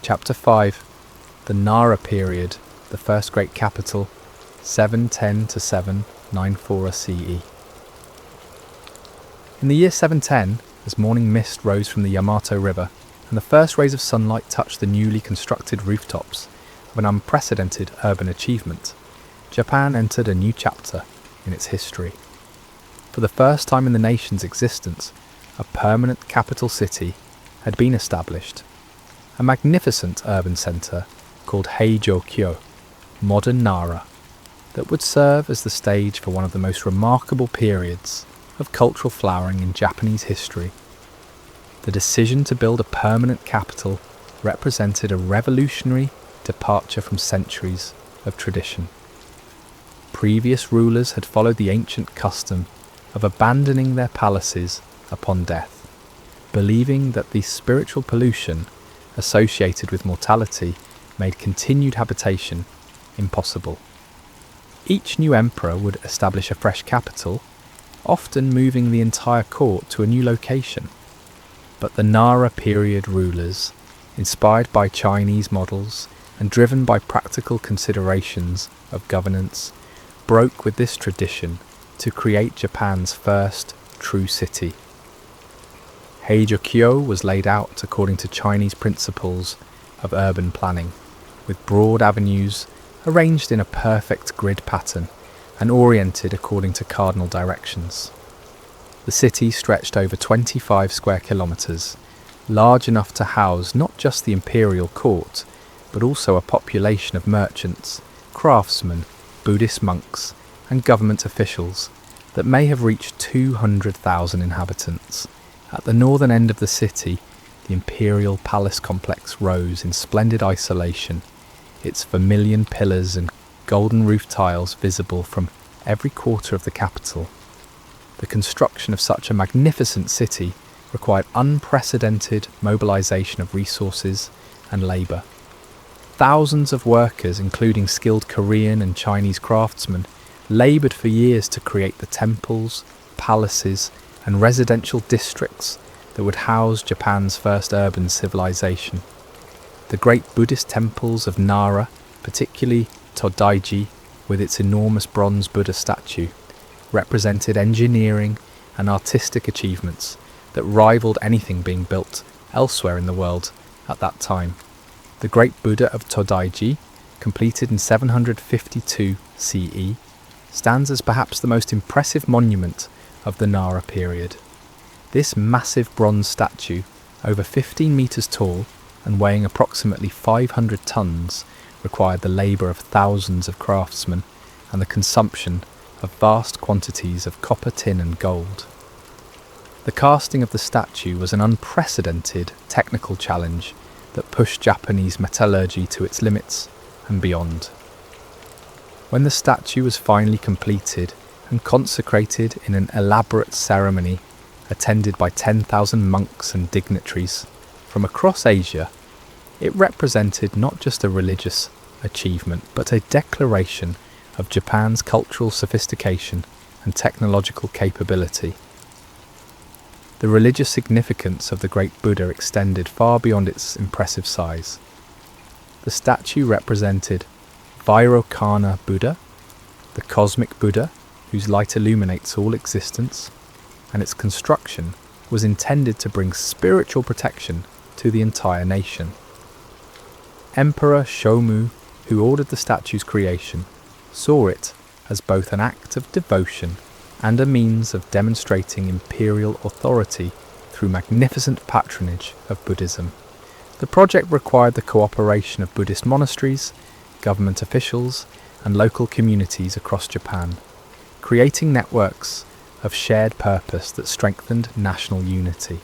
Chapter 5. The Nara period, the first great capital, 710 to 794 CE. In the year 710, as morning mist rose from the Yamato river and the first rays of sunlight touched the newly constructed rooftops of an unprecedented urban achievement, Japan entered a new chapter in its history. For the first time in the nation's existence, a permanent capital city had been established, a magnificent urban centre called Heian, modern Nara, that would serve as the stage for one of the most remarkable periods of cultural flowering in Japanese history. The decision to build a permanent capital represented a revolutionary departure from centuries of tradition. Previous rulers had followed the ancient custom of abandoning their palaces upon death, believing that the spiritual pollution associated with mortality made continued habitation impossible. Each new emperor would establish a fresh capital, often moving the entire court to a new location. But the Nara period rulers, inspired by Chinese models and driven by practical considerations of governance, broke with this tradition to create Japan's first true city. Heian was laid out according to Chinese principles of urban planning, with broad avenues arranged in a perfect grid pattern and oriented according to cardinal directions. The city stretched over 25 square kilometres, large enough to house not just the imperial court, but also a population of merchants, craftsmen, Buddhist monks, and government officials that may have reached 200,000 inhabitants. At the northern end of the city, the imperial palace complex rose in splendid isolation, its vermilion pillars and golden roof tiles visible from every quarter of the capital. The construction of such a magnificent city required unprecedented mobilization of resources and labour. Thousands of workers, including skilled Korean and Chinese craftsmen, laboured for years to create the temples, palaces, and residential districts that would house Japan's first urban civilization. The great Buddhist temples of Nara, particularly Todaiji, with its enormous bronze Buddha statue, represented engineering and artistic achievements that rivaled anything being built elsewhere in the world at that time. The great Buddha of Todaiji, completed in 752 CE, stands as perhaps the most impressive monument of the Nara period. This massive bronze statue, over 15 metres tall and weighing approximately 500 tonnes, required the labour of thousands of craftsmen and the consumption of vast quantities of copper, tin and gold. The casting of the statue was an unprecedented technical challenge that pushed Japanese metallurgy to its limits and beyond. When the statue was finally completed and consecrated in an elaborate ceremony attended by 10,000 monks and dignitaries from across Asia, it represented not just a religious achievement but a declaration of Japan's cultural sophistication and technological capability. The religious significance of the great Buddha extended far beyond its impressive size. The statue represented Vairocana Buddha, the cosmic Buddha whose light illuminates all existence, and its construction was intended to bring spiritual protection to the entire nation. Emperor Shomu, who ordered the statue's creation, saw it as both an act of devotion and a means of demonstrating imperial authority through magnificent patronage of Buddhism. The project required the cooperation of Buddhist monasteries, government officials, and local communities across Japan, creating networks of shared purpose that strengthened national unity.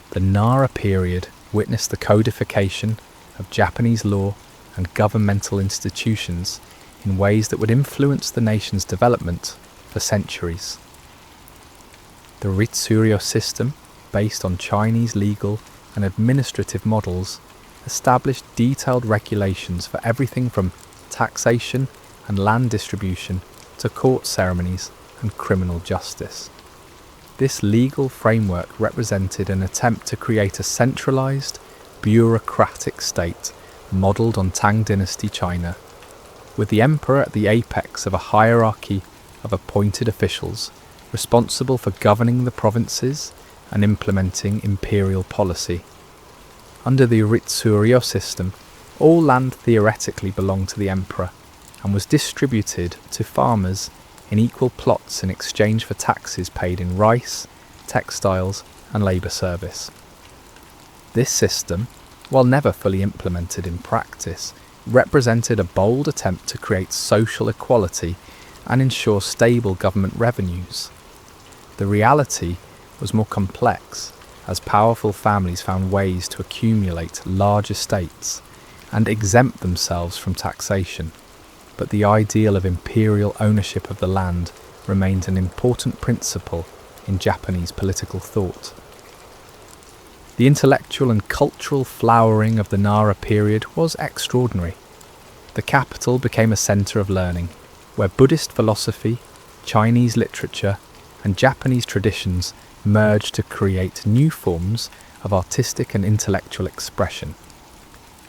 The Nara period witnessed the codification of Japanese law and governmental institutions in ways that would influence the nation's development for centuries. The Ritsuryo system, based on Chinese legal and administrative models, established detailed regulations for everything from taxation and land distribution to court ceremonies and criminal justice. This legal framework represented an attempt to create a centralized, bureaucratic state modelled on Tang Dynasty China, with the emperor at the apex of a hierarchy of appointed officials responsible for governing the provinces and implementing imperial policy. Under the Ritsuryo system, all land theoretically belonged to the emperor and was distributed to farmers in equal plots in exchange for taxes paid in rice, textiles, and labour service. This system, while never fully implemented in practice, represented a bold attempt to create social equality and ensure stable government revenues. The reality was more complex, as powerful families found ways to accumulate large estates and exempt themselves from taxation, but the ideal of imperial ownership of the land remained an important principle in Japanese political thought. The intellectual and cultural flowering of the Nara period was extraordinary. The capital became a centre of learning, where Buddhist philosophy, Chinese literature, and Japanese traditions merged to create new forms of artistic and intellectual expression.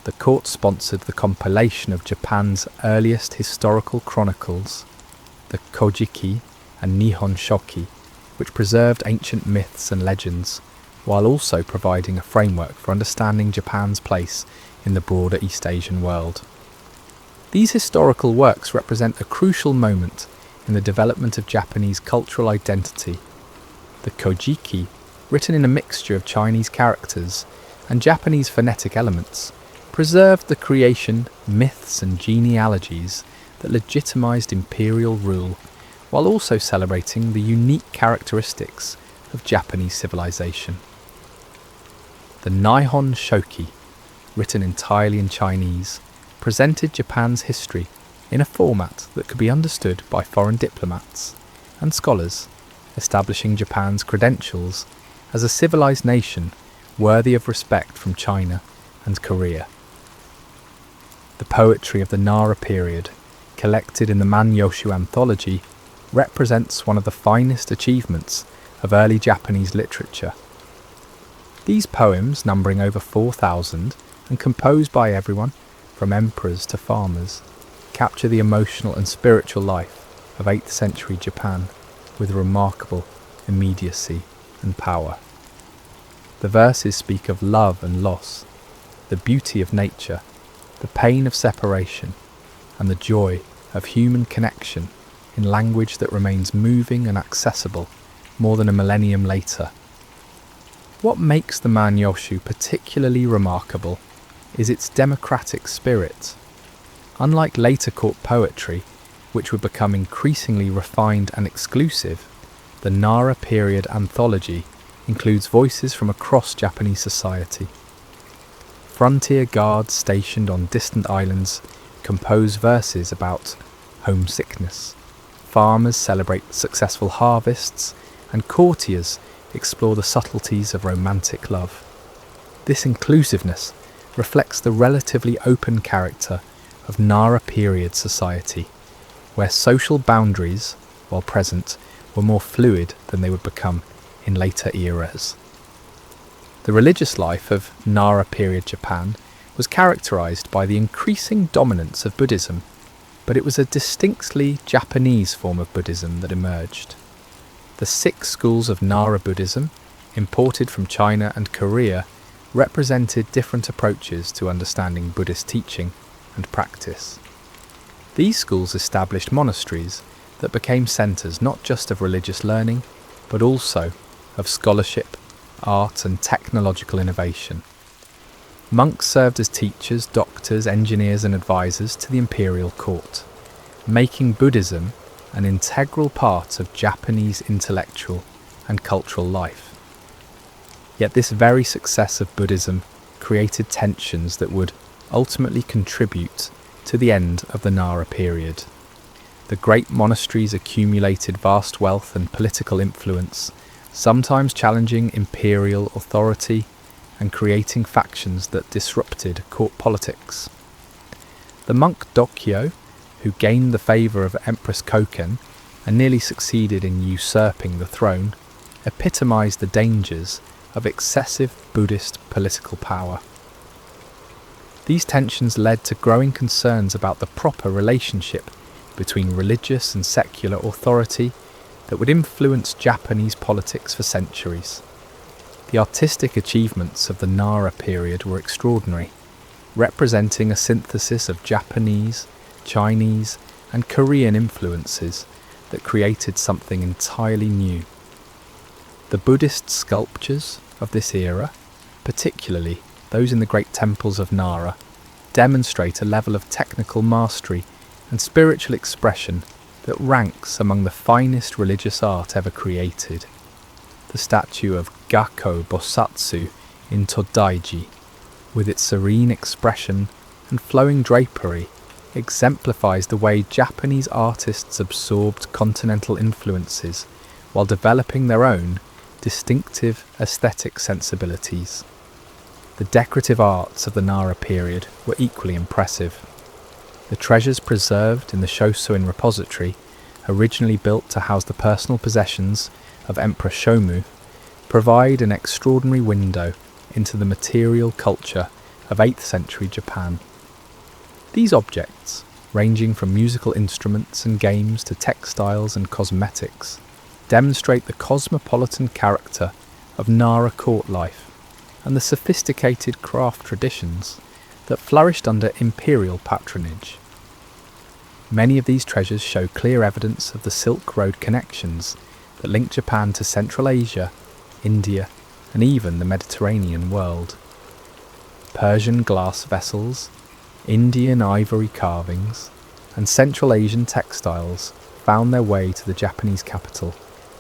The court sponsored the compilation of Japan's earliest historical chronicles, the Kojiki and Nihon Shoki, which preserved ancient myths and legends, while also providing a framework for understanding Japan's place in the broader East Asian world. These historical works represent a crucial moment in the development of Japanese cultural identity. The Kojiki, written in a mixture of Chinese characters and Japanese phonetic elements, preserved the creation, myths and genealogies that legitimized imperial rule, while also celebrating the unique characteristics of Japanese civilization. The Nihon Shoki, written entirely in Chinese, presented Japan's history in a format that could be understood by foreign diplomats and scholars, establishing Japan's credentials as a civilized nation worthy of respect from China and Korea. The poetry of the Nara period, collected in the Manyoshu anthology, represents one of the finest achievements of early Japanese literature. These poems, numbering over 4,000 and composed by everyone from emperors to farmers, capture the emotional and spiritual life of 8th century Japan with remarkable immediacy and power. The verses speak of love and loss, the beauty of nature, the pain of separation, and the joy of human connection in language that remains moving and accessible more than a millennium later. What makes the Manyoshu particularly remarkable is its democratic spirit. Unlike later court poetry, which would become increasingly refined and exclusive, the Nara period anthology includes voices from across Japanese society. Frontier guards stationed on distant islands compose verses about homesickness, farmers celebrate successful harvests, and courtiers explore the subtleties of romantic love. This inclusiveness reflects the relatively open character of Nara period society, where social boundaries, while present, were more fluid than they would become in later eras. The religious life of Nara period Japan was characterized by the increasing dominance of Buddhism, but it was a distinctly Japanese form of Buddhism that emerged. The 6 schools of Nara Buddhism, imported from China and Korea, represented different approaches to understanding Buddhist teaching and practice. These schools established monasteries that became centres not just of religious learning, but also of scholarship, art and technological innovation. Monks served as teachers, doctors, engineers and advisors to the imperial court, making Buddhism an integral part of Japanese intellectual and cultural life. Yet this very success of Buddhism created tensions that would ultimately contribute to the end of the Nara period. The great monasteries accumulated vast wealth and political influence, sometimes challenging imperial authority and creating factions that disrupted court politics. The monk Dokyo, who gained the favour of Empress Koken and nearly succeeded in usurping the throne, epitomised the dangers of excessive Buddhist political power. These tensions led to growing concerns about the proper relationship between religious and secular authority that would influence Japanese politics for centuries. The artistic achievements of the Nara period were extraordinary, representing a synthesis of Japanese, Chinese and Korean influences that created something entirely new. The Buddhist sculptures of this era, particularly those in the great temples of Nara, demonstrate a level of technical mastery and spiritual expression that ranks among the finest religious art ever created. The statue of Gakko Bosatsu in Todaiji, with its serene expression and flowing drapery, exemplifies the way Japanese artists absorbed continental influences while developing their own distinctive aesthetic sensibilities. The decorative arts of the Nara period were equally impressive. The treasures preserved in the Shosoin repository, originally built to house the personal possessions of Emperor Shomu, provide an extraordinary window into the material culture of 8th century Japan. These objects, ranging from musical instruments and games to textiles and cosmetics, demonstrate the cosmopolitan character of Nara court life and the sophisticated craft traditions that flourished under imperial patronage. Many of these treasures show clear evidence of the Silk Road connections that link Japan to Central Asia, India, and even the Mediterranean world. Persian glass vessels, Indian ivory carvings, and Central Asian textiles found their way to the Japanese capital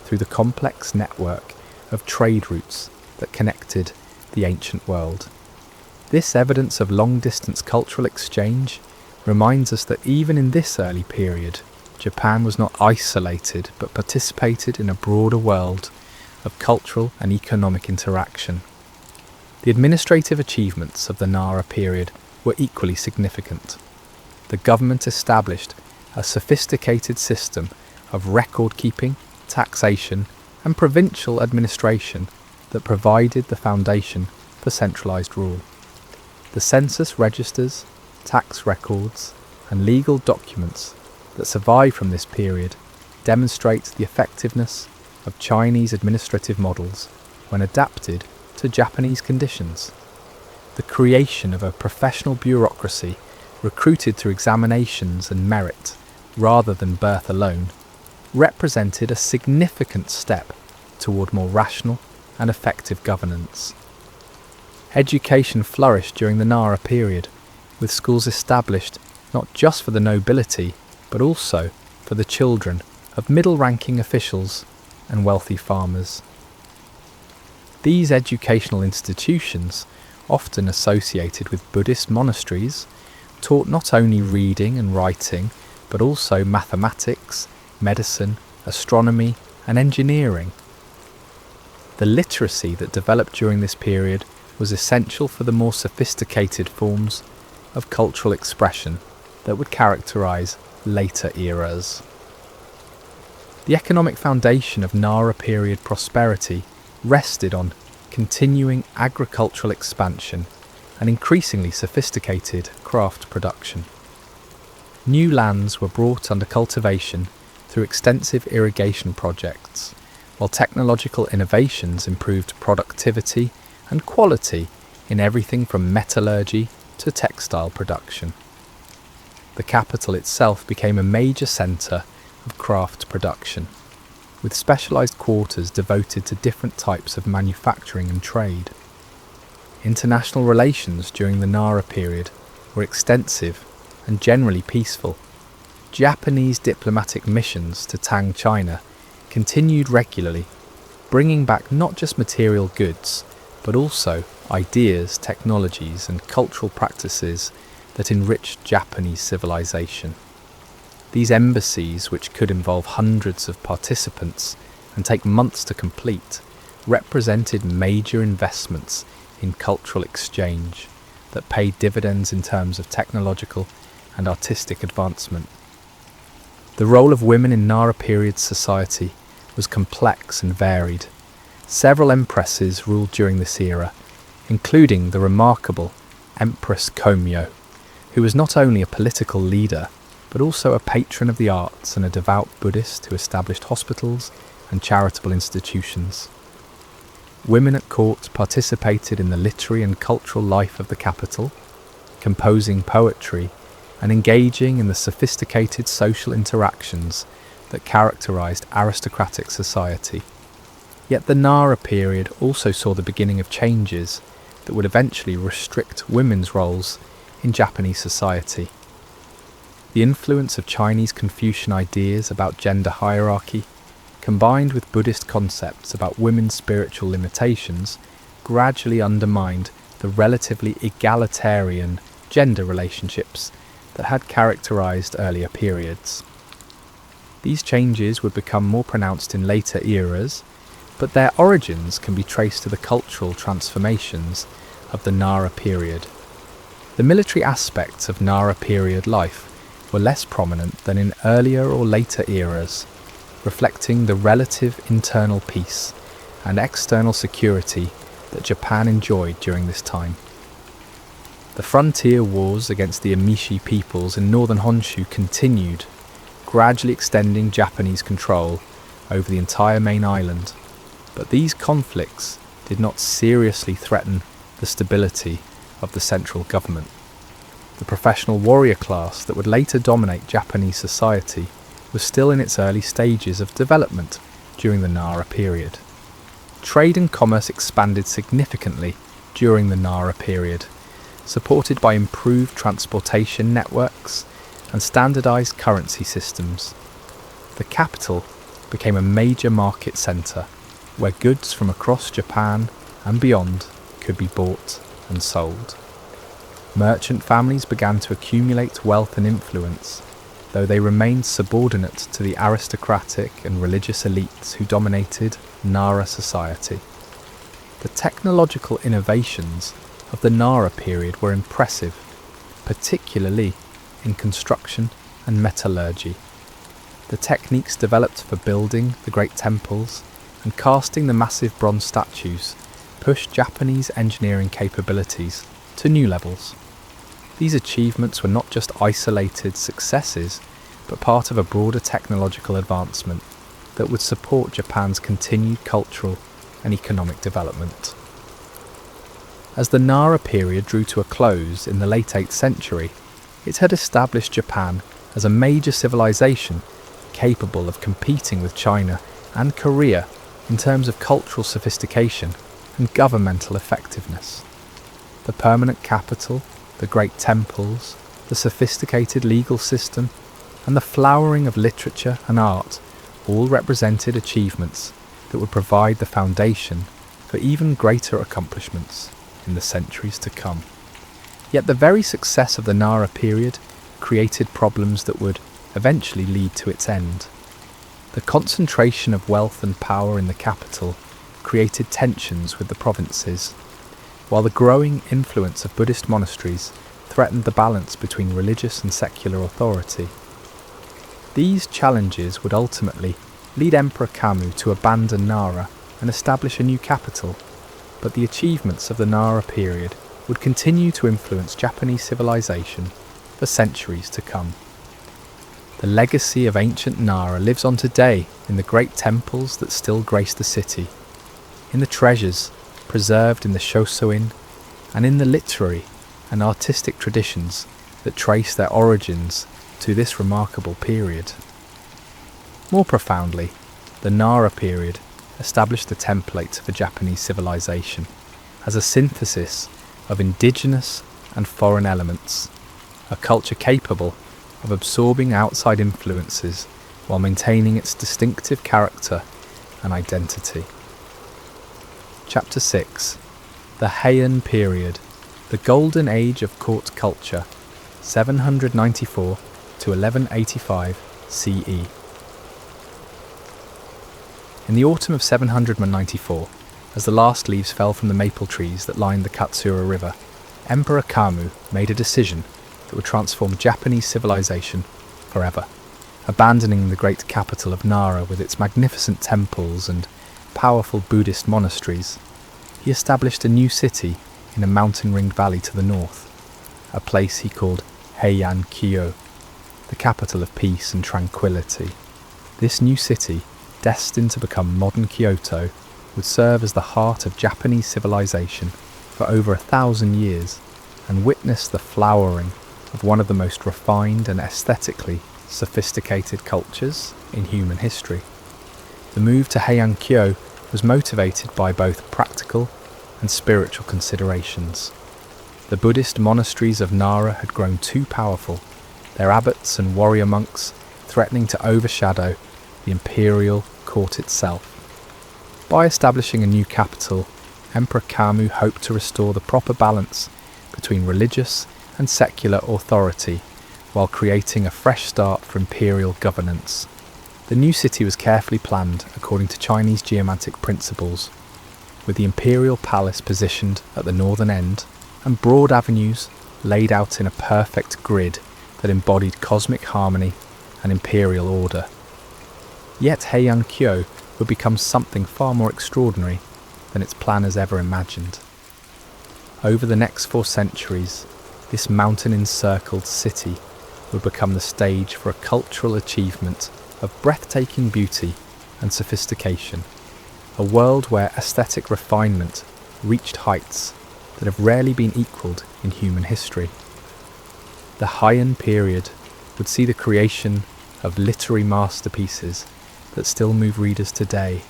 through the complex network of trade routes that connected the ancient world. This evidence of long-distance cultural exchange reminds us that even in this early period, Japan was not isolated but participated in a broader world of cultural and economic interaction. The administrative achievements of the Nara period were equally significant. The government established a sophisticated system of record-keeping, taxation, and provincial administration that provided the foundation for centralised rule. The census registers, tax records, and legal documents that survive from this period demonstrate the effectiveness of Chinese administrative models when adapted to Japanese conditions. The creation of a professional bureaucracy recruited through examinations and merit rather than birth alone represented a significant step toward more rational and effective governance. Education flourished during the Nara period, with schools established not just for the nobility but also for the children of middle-ranking officials and wealthy farmers. These educational institutions, often associated with Buddhist monasteries, taught not only reading and writing but also mathematics, medicine, astronomy and engineering. The literacy that developed during this period was essential for the more sophisticated forms of cultural expression that would characterise later eras. The economic foundation of Nara period prosperity rested on continuing agricultural expansion and increasingly sophisticated craft production. New lands were brought under cultivation through extensive irrigation projects, while technological innovations improved productivity and quality in everything from metallurgy to textile production. The capital itself became a major centre of craft production, with specialised quarters devoted to different types of manufacturing and trade. International relations during the Nara period were extensive and generally peaceful. Japanese diplomatic missions to Tang China continued regularly, bringing back not just material goods, but also ideas, technologies, and cultural practices that enriched Japanese civilization. These embassies, which could involve hundreds of participants and take months to complete, represented major investments in cultural exchange that paid dividends in terms of technological and artistic advancement. The role of women in Nara period society was complex and varied. Several empresses ruled during this era, including the remarkable Empress Komyo, who was not only a political leader, but also a patron of the arts and a devout Buddhist who established hospitals and charitable institutions. Women at court participated in the literary and cultural life of the capital, composing poetry and engaging in the sophisticated social interactions that characterized aristocratic society. Yet the Nara period also saw the beginning of changes that would eventually restrict women's roles in Japanese society. The influence of Chinese Confucian ideas about gender hierarchy, combined with Buddhist concepts about women's spiritual limitations, gradually undermined the relatively egalitarian gender relationships that had characterized earlier periods. These changes would become more pronounced in later eras, but their origins can be traced to the cultural transformations of the Nara period. The military aspects of Nara period life were less prominent than in earlier or later eras, reflecting the relative internal peace and external security that Japan enjoyed during this time. The frontier wars against the Emishi peoples in northern Honshu continued, gradually extending Japanese control over the entire main island, but these conflicts did not seriously threaten the stability of the central government. The professional warrior class that would later dominate Japanese society was still in its early stages of development during the Nara period. Trade and commerce expanded significantly during the Nara period, supported by improved transportation networks and standardized currency systems. The capital became a major market center where goods from across Japan and beyond could be bought and sold. Merchant families began to accumulate wealth and influence, though they remained subordinate to the aristocratic and religious elites who dominated Nara society. The technological innovations of the Nara period were impressive, particularly in construction and metallurgy. The techniques developed for building the great temples and casting the massive bronze statues pushed Japanese engineering capabilities to new levels. These achievements were not just isolated successes, but part of a broader technological advancement that would support Japan's continued cultural and economic development. As the Nara period drew to a close in the late 8th century, it had established Japan as a major civilization capable of competing with China and Korea in terms of cultural sophistication and governmental effectiveness. The permanent capital, the great temples, the sophisticated legal system, and the flowering of literature and art all represented achievements that would provide the foundation for even greater accomplishments in the centuries to come. Yet the very success of the Nara period created problems that would eventually lead to its end. The concentration of wealth and power in the capital created tensions with the provinces, while the growing influence of Buddhist monasteries threatened the balance between religious and secular authority. These challenges would ultimately lead Emperor Kamu to abandon Nara and establish a new capital, but the achievements of the Nara period would continue to influence Japanese civilization for centuries to come. The legacy of ancient Nara lives on today in the great temples that still grace the city, in the treasures preserved in the Shosoin, and in the literary and artistic traditions that trace their origins to this remarkable period. More profoundly, the Nara period established the template for Japanese civilization as a synthesis of indigenous and foreign elements, a culture capable of absorbing outside influences while maintaining its distinctive character and identity. Chapter 6. The Heian period, the golden age of court culture, 794 to 1185 CE. In the autumn of 794, as the last leaves fell from the maple trees that lined the Katsura River, Emperor Kamu made a decision that would transform Japanese civilization forever. Abandoning the great capital of Nara with its magnificent temples and powerful Buddhist monasteries, he established a new city in a mountain-ringed valley to the north, a place he called Heian, the capital of peace and tranquility. This new city, destined to become modern Kyoto, would serve as the heart of Japanese civilization for over 1,000 years and witness the flowering of one of the most refined and aesthetically sophisticated cultures in human history. The move to Heian was motivated by both practical and spiritual considerations. The Buddhist monasteries of Nara had grown too powerful, their abbots and warrior monks threatening to overshadow the imperial court itself. By establishing a new capital, Emperor Kamu hoped to restore the proper balance between religious and secular authority while creating a fresh start for imperial governance. The new city was carefully planned according to Chinese geomantic principles, with the imperial palace positioned at the northern end and broad avenues laid out in a perfect grid that embodied cosmic harmony and imperial order. Yet Heian would become something far more extraordinary than its planners ever imagined. Over the next 4 centuries, this mountain-encircled city would become the stage for a cultural achievement of breathtaking beauty and sophistication, a world where aesthetic refinement reached heights that have rarely been equalled in human history. The Heian period would see the creation of literary masterpieces that still move readers today,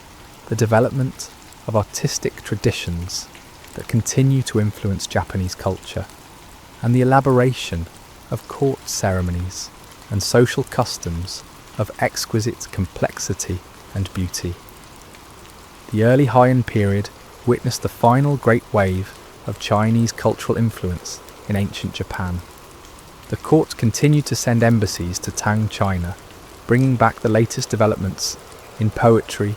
the development of artistic traditions that continue to influence Japanese culture, and the elaboration of court ceremonies and social customs of exquisite complexity and beauty. The early Heian period witnessed the final great wave of Chinese cultural influence in ancient Japan. The court continued to send embassies to Tang China, bringing back the latest developments in poetry,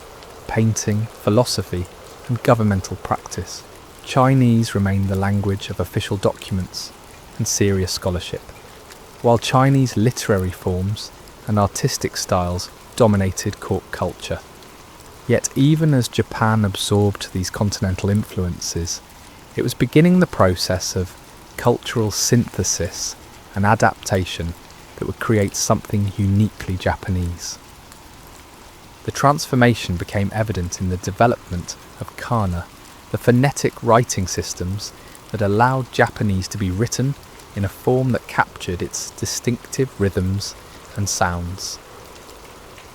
painting, philosophy, and governmental practice. Chinese remained the language of official documents and serious scholarship, while Chinese literary forms and artistic styles dominated court culture. Yet even as Japan absorbed these continental influences, it was beginning the process of cultural synthesis and adaptation that would create something uniquely Japanese. The transformation became evident in the development of kana, the phonetic writing systems that allowed Japanese to be written in a form that captured its distinctive rhythms and sounds.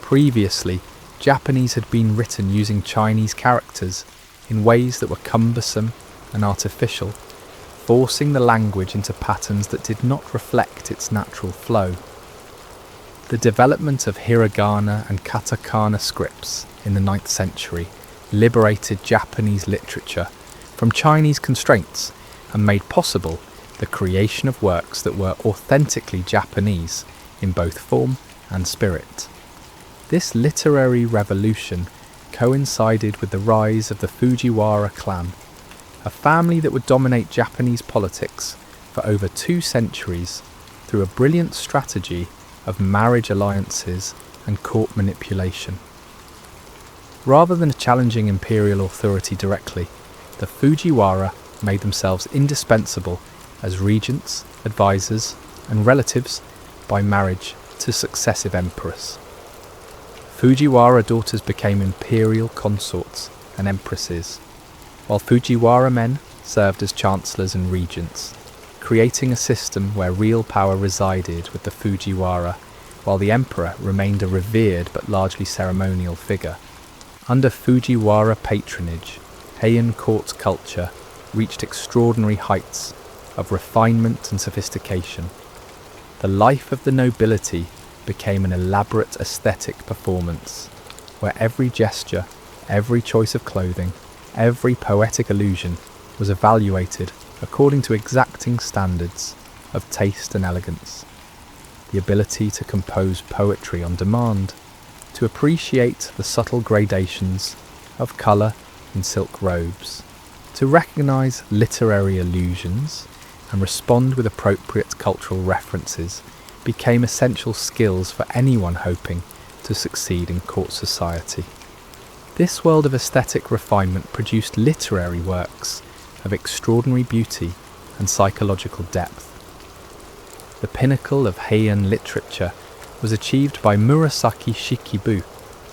Previously, Japanese had been written using Chinese characters in ways that were cumbersome and artificial, forcing the language into patterns that did not reflect its natural flow. The development of hiragana and katakana scripts in the 9th century liberated Japanese literature from Chinese constraints and made possible the creation of works that were authentically Japanese in both form and spirit. This literary revolution coincided with the rise of the Fujiwara clan, a family that would dominate Japanese politics for over 2 centuries through a brilliant strategy of marriage alliances and court manipulation. Rather than challenging imperial authority directly, the Fujiwara made themselves indispensable as regents, advisors, and relatives by marriage to successive emperors. Fujiwara daughters became imperial consorts and empresses, while Fujiwara men served as chancellors and regents, creating a system where real power resided with the Fujiwara, while the emperor remained a revered but largely ceremonial figure. Under Fujiwara patronage, Heian court culture reached extraordinary heights of refinement and sophistication. The life of the nobility became an elaborate aesthetic performance, where every gesture, every choice of clothing, every poetic allusion was evaluated according to exacting standards of taste and elegance. The ability to compose poetry on demand, to appreciate the subtle gradations of colour in silk robes, to recognise literary allusions and respond with appropriate cultural references became essential skills for anyone hoping to succeed in court society. This world of aesthetic refinement produced literary works of extraordinary beauty and psychological depth. The pinnacle of Heian literature was achieved by Murasaki Shikibu,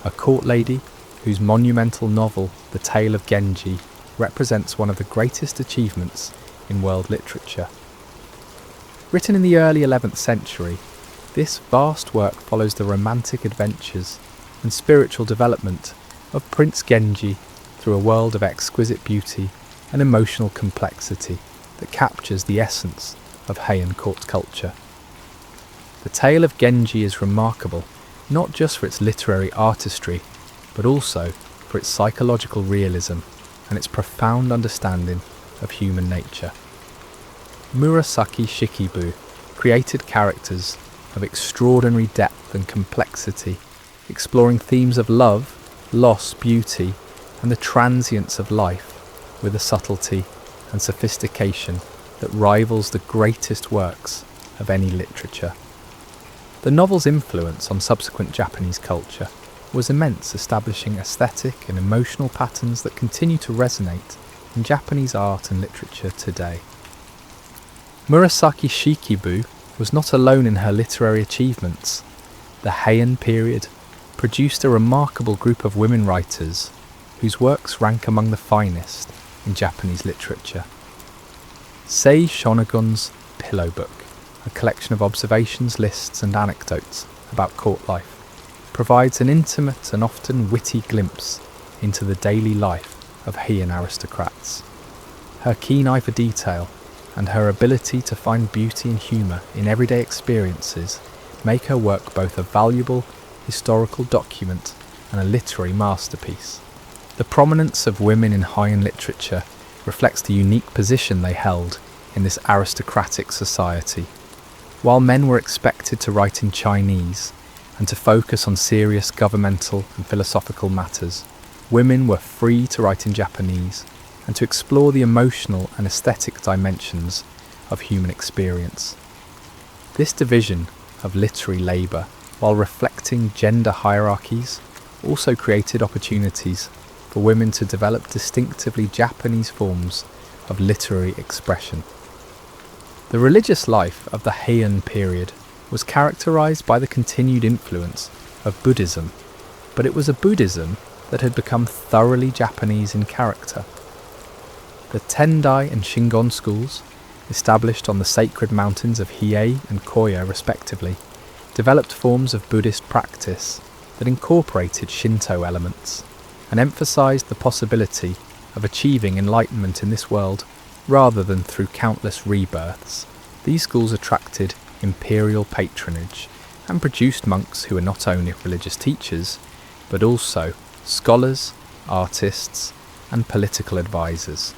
a court lady whose monumental novel, The Tale of Genji, represents one of the greatest achievements in world literature. Written in the early 11th century, this vast work follows the romantic adventures and spiritual development of Prince Genji through a world of exquisite beauty and emotional complexity that captures the essence of Heian court culture. The Tale of Genji is remarkable not just for its literary artistry, but also for its psychological realism and its profound understanding of human nature. Murasaki Shikibu created characters of extraordinary depth and complexity, exploring themes of love, loss, beauty, and the transience of life with a subtlety and sophistication that rivals the greatest works of any literature. The novel's influence on subsequent Japanese culture was immense, establishing aesthetic and emotional patterns that continue to resonate in Japanese art and literature today. Murasaki Shikibu was not alone in her literary achievements. The Heian period produced a remarkable group of women writers whose works rank among the finest in Japanese literature. Sei Shonagon's Pillow Book, a collection of observations, lists and anecdotes about court life, provides an intimate and often witty glimpse into the daily life of Heian aristocrats. Her keen eye for detail and her ability to find beauty and humour in everyday experiences make her work both a valuable historical document and a literary masterpiece. The prominence of women in Heian literature reflects the unique position they held in this aristocratic society. While men were expected to write in Chinese and to focus on serious governmental and philosophical matters, women were free to write in Japanese and to explore the emotional and aesthetic dimensions of human experience. This division of literary labour, while reflecting gender hierarchies, also created opportunities for women to develop distinctively Japanese forms of literary expression. The religious life of the Heian period was characterized by the continued influence of Buddhism, but it was a Buddhism that had become thoroughly Japanese in character. The Tendai and Shingon schools, established on the sacred mountains of Hiei and Koya respectively, developed forms of Buddhist practice that incorporated Shinto elements and emphasized the possibility of achieving enlightenment in this world rather than through countless rebirths. These schools attracted imperial patronage and produced monks who were not only religious teachers, but also scholars, artists, and political advisors.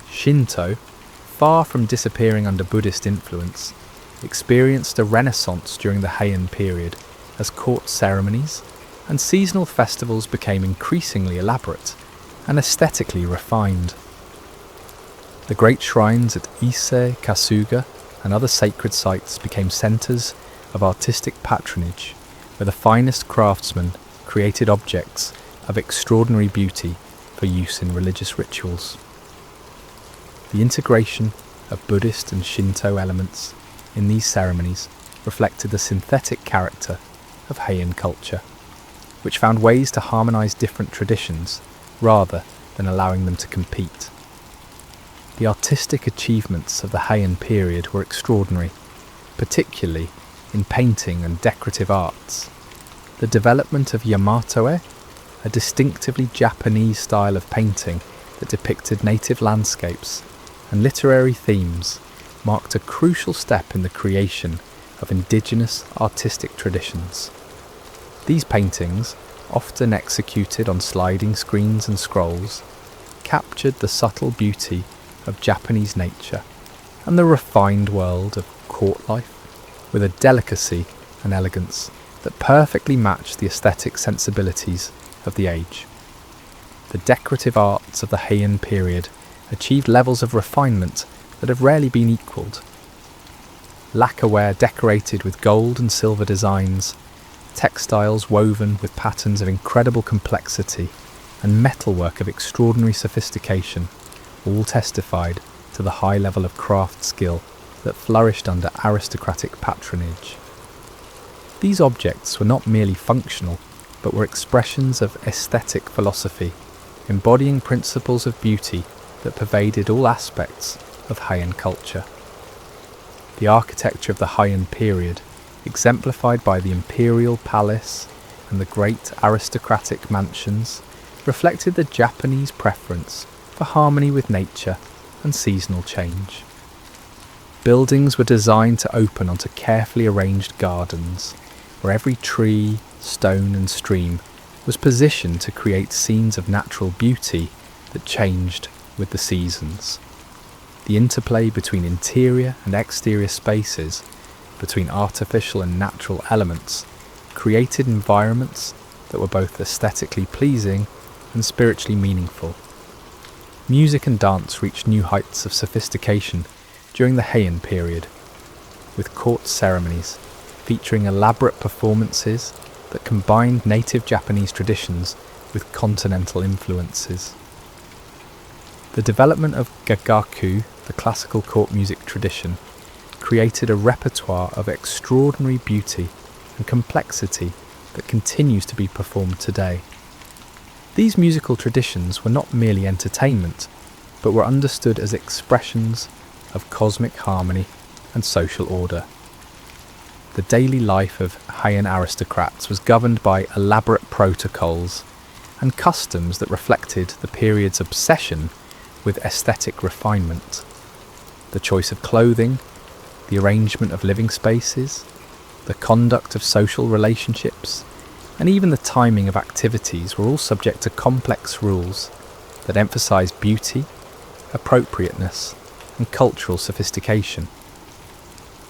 Shinto, far from disappearing under Buddhist influence, experienced a renaissance during the Heian period as court ceremonies and seasonal festivals became increasingly elaborate and aesthetically refined. The great shrines at Ise, Kasuga, and other sacred sites became centres of artistic patronage, where the finest craftsmen created objects of extraordinary beauty for use in religious rituals. The integration of Buddhist and Shinto elements in these ceremonies reflected the synthetic character of Heian culture, which found ways to harmonise different traditions rather than allowing them to compete. The artistic achievements of the Heian period were extraordinary, particularly in painting and decorative arts. The development of Yamato, a distinctively Japanese style of painting that depicted native landscapes and literary themes, marked a crucial step in the creation of indigenous artistic traditions. These paintings, often executed on sliding screens and scrolls, captured the subtle beauty of Japanese nature and the refined world of court life with a delicacy and elegance that perfectly matched the aesthetic sensibilities of the age. The decorative arts of the Heian period achieved levels of refinement that have rarely been equalled. Lacquerware decorated with gold and silver designs, textiles woven with patterns of incredible complexity, and metalwork of extraordinary sophistication all testified to the high level of craft skill that flourished under aristocratic patronage. These objects were not merely functional, but were expressions of aesthetic philosophy, embodying principles of beauty that pervaded all aspects of Heian culture. The architecture of the Heian period, exemplified by the imperial palace and the great aristocratic mansions, reflected the Japanese preference for harmony with nature and seasonal change. Buildings were designed to open onto carefully arranged gardens, where every tree, stone and stream was positioned to create scenes of natural beauty that changed with the seasons. The interplay between interior and exterior spaces, between artificial and natural elements, created environments that were both aesthetically pleasing and spiritually meaningful. Music and dance reached new heights of sophistication during the Heian period, with court ceremonies featuring elaborate performances that combined native Japanese traditions with continental influences. The development of gagaku, the classical court music tradition, created a repertoire of extraordinary beauty and complexity that continues to be performed today. These musical traditions were not merely entertainment, but were understood as expressions of cosmic harmony and social order. The daily life of Heian aristocrats was governed by elaborate protocols and customs that reflected the period's obsession with aesthetic refinement. The choice of clothing, the arrangement of living spaces, the conduct of social relationships, and even the timing of activities were all subject to complex rules that emphasized beauty, appropriateness, and cultural sophistication.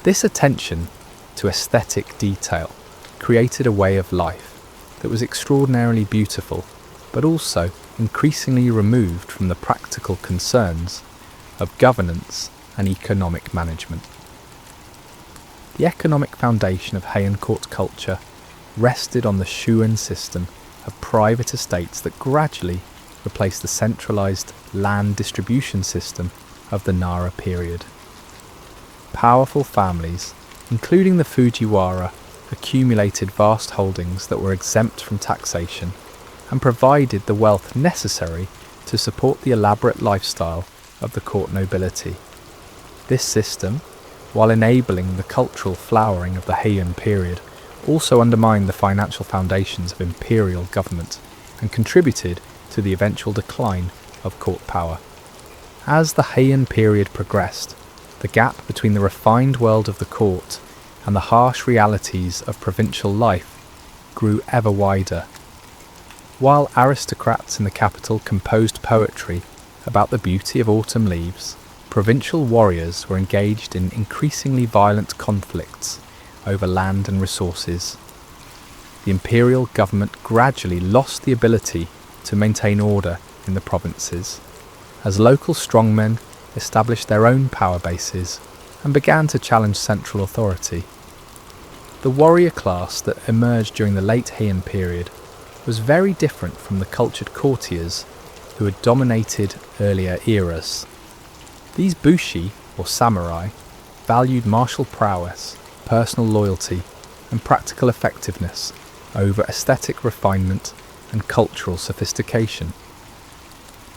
This attention to aesthetic detail created a way of life that was extraordinarily beautiful, but also increasingly removed from the practical concerns of governance and economic management. The economic foundation of Heian court culture rested on the shogun system of private estates that gradually replaced the centralized land distribution system of the Nara period. Powerful families, including the Fujiwara, accumulated vast holdings that were exempt from taxation and provided the wealth necessary to support the elaborate lifestyle of the court nobility. This system, while enabling the cultural flowering of the Heian period, also undermined the financial foundations of imperial government and contributed to the eventual decline of court power. As the Heian period progressed, the gap between the refined world of the court and the harsh realities of provincial life grew ever wider. While aristocrats in the capital composed poetry about the beauty of autumn leaves, provincial warriors were engaged in increasingly violent conflicts over land and resources. The imperial government gradually lost the ability to maintain order in the provinces, as local strongmen established their own power bases and began to challenge central authority. The warrior class that emerged during the late Heian period was very different from the cultured courtiers who had dominated earlier eras. These bushi, or samurai, valued martial prowess, personal loyalty, and practical effectiveness over aesthetic refinement and cultural sophistication.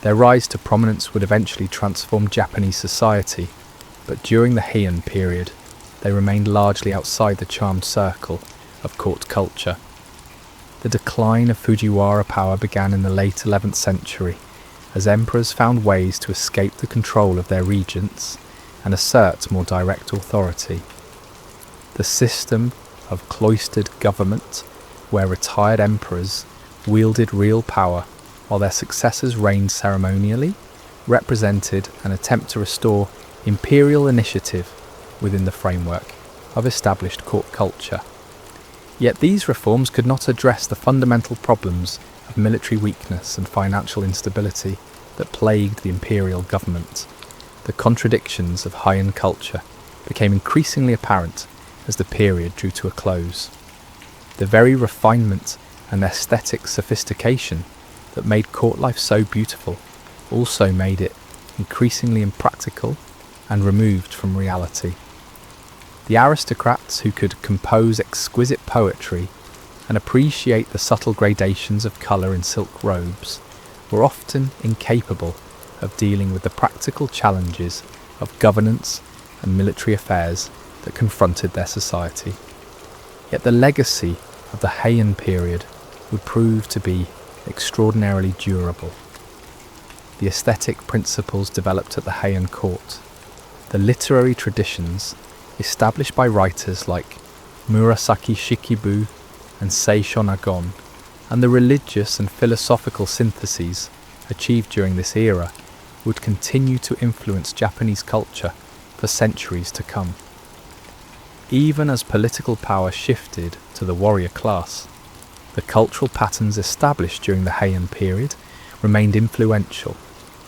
Their rise to prominence would eventually transform Japanese society, but during the Heian period, they remained largely outside the charmed circle of court culture. The decline of Fujiwara power began in the late 11th century, as emperors found ways to escape the control of their regents and assert more direct authority. The system of cloistered government, where retired emperors wielded real power while their successors reigned ceremonially, represented an attempt to restore imperial initiative within the framework of established court culture. Yet these reforms could not address the fundamental problems of military weakness and financial instability that plagued the imperial government. The contradictions of Heian culture became increasingly apparent as the period drew to a close. The very refinement and aesthetic sophistication that made court life so beautiful also made it increasingly impractical and removed from reality. The aristocrats who could compose exquisite poetry and appreciate the subtle gradations of colour in silk robes were often incapable of dealing with the practical challenges of governance and military affairs that confronted their society. Yet the legacy of the Heian period would prove to be extraordinarily durable. The aesthetic principles developed at the Heian court, the literary traditions established by writers like Murasaki Shikibu and Seisho Nagon, and the religious and philosophical syntheses achieved during this era would continue to influence Japanese culture for centuries to come. Even as political power shifted to the warrior class, the cultural patterns established during the Heian period remained influential,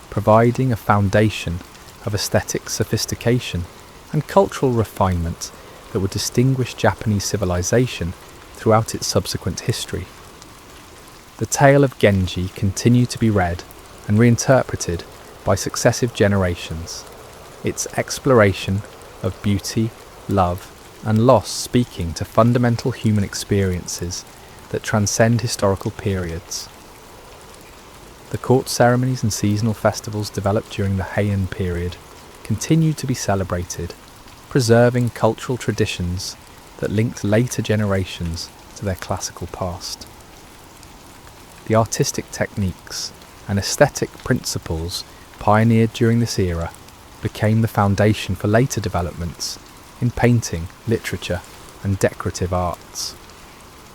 providing a foundation of aesthetic sophistication and cultural refinement that would distinguish Japanese civilization throughout its subsequent history. The tale of Genji continued to be read and reinterpreted by successive generations, its exploration of beauty, love, and loss speaking to fundamental human experiences that transcend historical periods. The court ceremonies and seasonal festivals developed during the Heian period continued to be celebrated, preserving cultural traditions that linked later generations to their classical past. The artistic techniques and aesthetic principles pioneered during this era became the foundation for later developments in painting, literature, and decorative arts.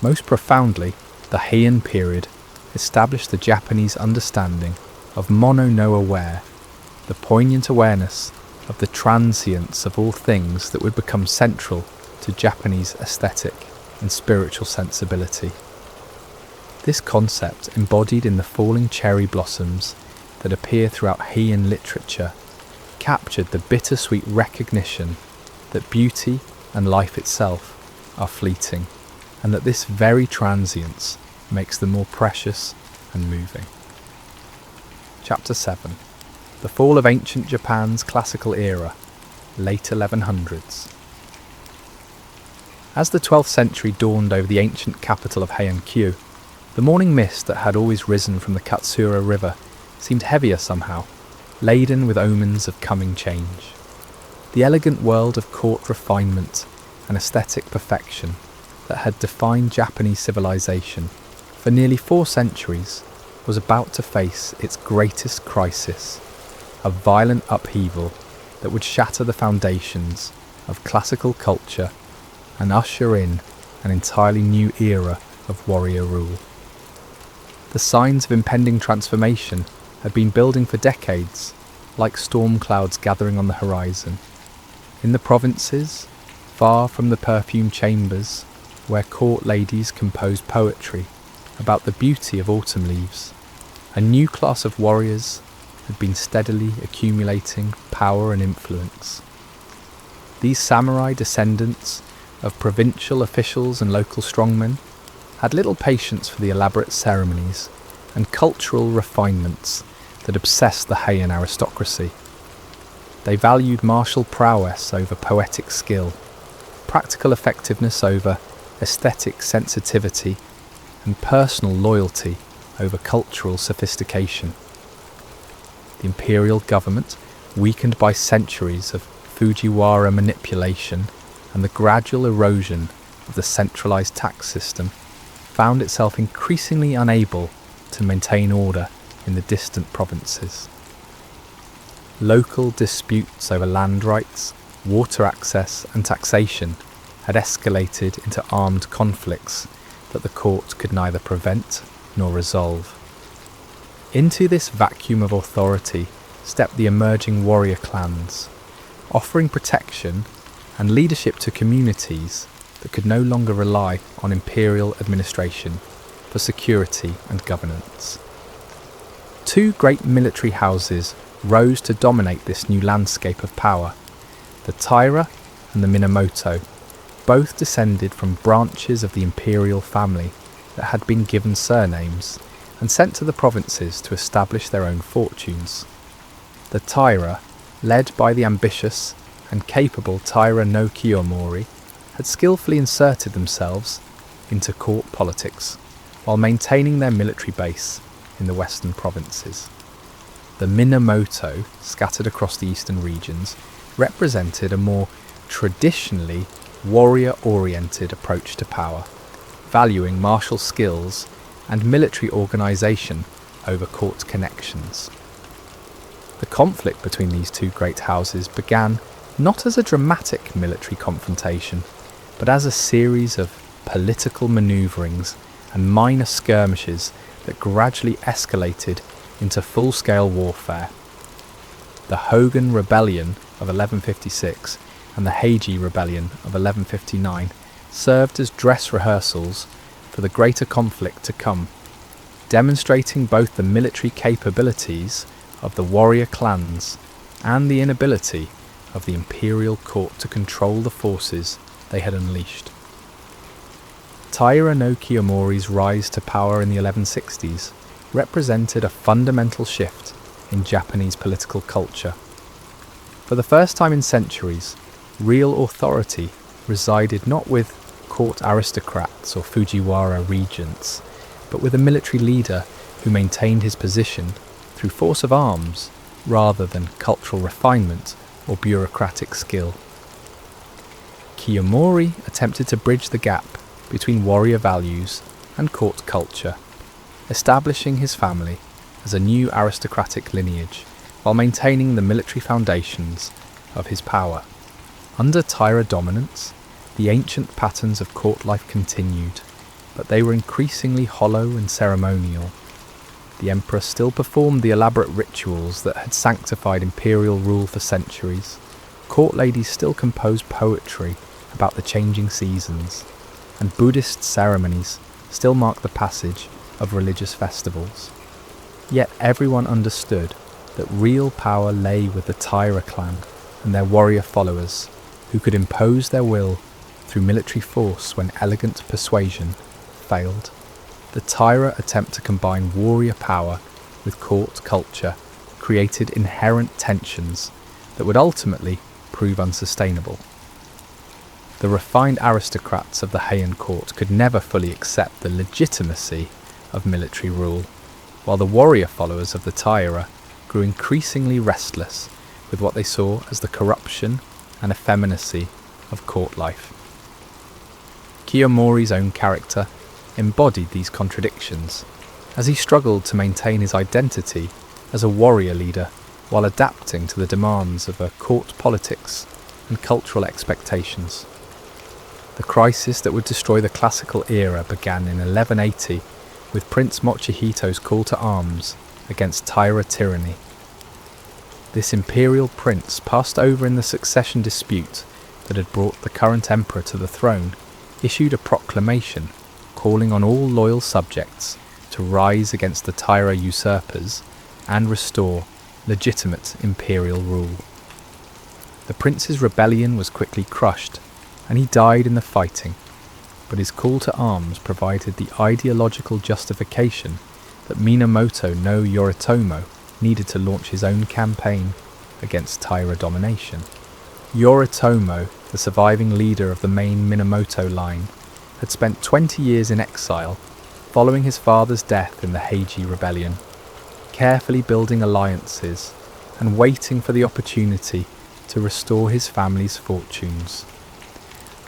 Most profoundly, the Heian period established the Japanese understanding of mono no aware, the poignant awareness of the transience of all things that would become central to Japanese aesthetic and spiritual sensibility. This concept, embodied in the falling cherry blossoms that appear throughout Heian literature, captured the bittersweet recognition that beauty and life itself are fleeting, and that this very transience makes them more precious and moving. Chapter 7. The fall of ancient Japan's classical era, late 1100s. As the 12th century dawned over the ancient capital of Heian-kyu, the morning mist that had always risen from the Katsura River seemed heavier somehow, laden with omens of coming change. The elegant world of court refinement and aesthetic perfection that had defined Japanese civilization for nearly 4 centuries was about to face its greatest crisis, a violent upheaval that would shatter the foundations of classical culture and usher in an entirely new era of warrior rule. The signs of impending transformation had been building for decades, like storm clouds gathering on the horizon. In the provinces, far from the perfumed chambers where court ladies composed poetry about the beauty of autumn leaves, a new class of warriors had been steadily accumulating power and influence. These samurai descendants of provincial officials and local strongmen had little patience for the elaborate ceremonies and cultural refinements that obsessed the Heian aristocracy. They valued martial prowess over poetic skill, practical effectiveness over aesthetic sensitivity, and personal loyalty over cultural sophistication. The imperial government, weakened by centuries of Fujiwara manipulation and the gradual erosion of the centralized tax system, found itself increasingly unable to maintain order in the distant provinces. Local disputes over land rights, water access and taxation had escalated into armed conflicts that the court could neither prevent nor resolve. Into this vacuum of authority stepped the emerging warrior clans, offering protection and leadership to communities that could no longer rely on imperial administration for security and governance. Two great military houses rose to dominate this new landscape of power, the Taira and the Minamoto, both descended from branches of the imperial family that had been given surnames and sent to the provinces to establish their own fortunes. The Taira, led by the ambitious and capable Taira no Kiyomori, had skillfully inserted themselves into court politics while maintaining their military base in the western provinces. The Minamoto, scattered across the eastern regions, represented a more traditionally warrior-oriented approach to power, valuing martial skills and military organisation over court connections. The conflict between these two great houses began not as a dramatic military confrontation, but as a series of political manoeuvrings and minor skirmishes that gradually escalated into full-scale warfare. The Hogan Rebellion of 1156 and the Heiji Rebellion of 1159 served as dress rehearsals for the greater conflict to come, demonstrating both the military capabilities of the warrior clans and the inability of the imperial court to control the forces they had unleashed. Taira no Kiyomori's rise to power in the 1160s represented a fundamental shift in Japanese political culture. For the first time in centuries, real authority resided not with court aristocrats or Fujiwara regents, but with a military leader who maintained his position through force of arms rather than cultural refinement or bureaucratic skill. Kiyomori attempted to bridge the gap between warrior values and court culture, establishing his family as a new aristocratic lineage while maintaining the military foundations of his power. Under Taira dominance, the ancient patterns of court life continued, but they were increasingly hollow and ceremonial. The emperor still performed the elaborate rituals that had sanctified imperial rule for centuries. Court ladies still composed poetry about the changing seasons, and Buddhist ceremonies still marked the passage of religious festivals. Yet everyone understood that real power lay with the Taira clan and their warrior followers, who could impose their will through military force when elegant persuasion failed. The Taira attempt to combine warrior power with court culture created inherent tensions that would ultimately prove unsustainable. The refined aristocrats of the Heian court could never fully accept the legitimacy of military rule, while the warrior followers of the Taira grew increasingly restless with what they saw as the corruption and effeminacy of court life. Kiyomori's own character embodied these contradictions as he struggled to maintain his identity as a warrior leader while adapting to the demands of a court politics and cultural expectations. The crisis that would destroy the classical era began in 1180 with Prince Mochihito's call to arms against Taira tyranny. This imperial prince, passed over in the succession dispute that had brought the current emperor to the throne, issued a proclamation calling on all loyal subjects to rise against the Taira usurpers and restore legitimate imperial rule. The prince's rebellion was quickly crushed, and he died in the fighting, but his call to arms provided the ideological justification that Minamoto no Yoritomo needed to launch his own campaign against Taira domination. Yoritomo, the surviving leader of the main Minamoto line, had spent 20 years in exile following his father's death in the Heiji Rebellion, carefully building alliances and waiting for the opportunity to restore his family's fortunes.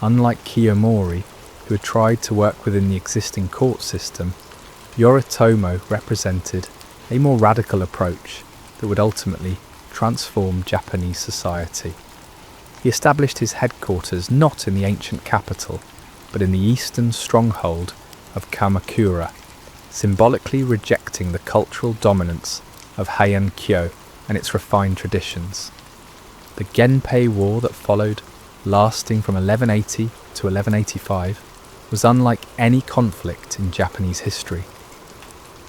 Unlike Kiyomori, who had tried to work within the existing court system, Yoritomo represented a more radical approach that would ultimately transform Japanese society. He established his headquarters not in the ancient capital, but in the eastern stronghold of Kamakura, symbolically rejecting the cultural dominance of Heian Kyo and its refined traditions. The Genpei War that followed, lasting from 1180 to 1185, was unlike any conflict in Japanese history.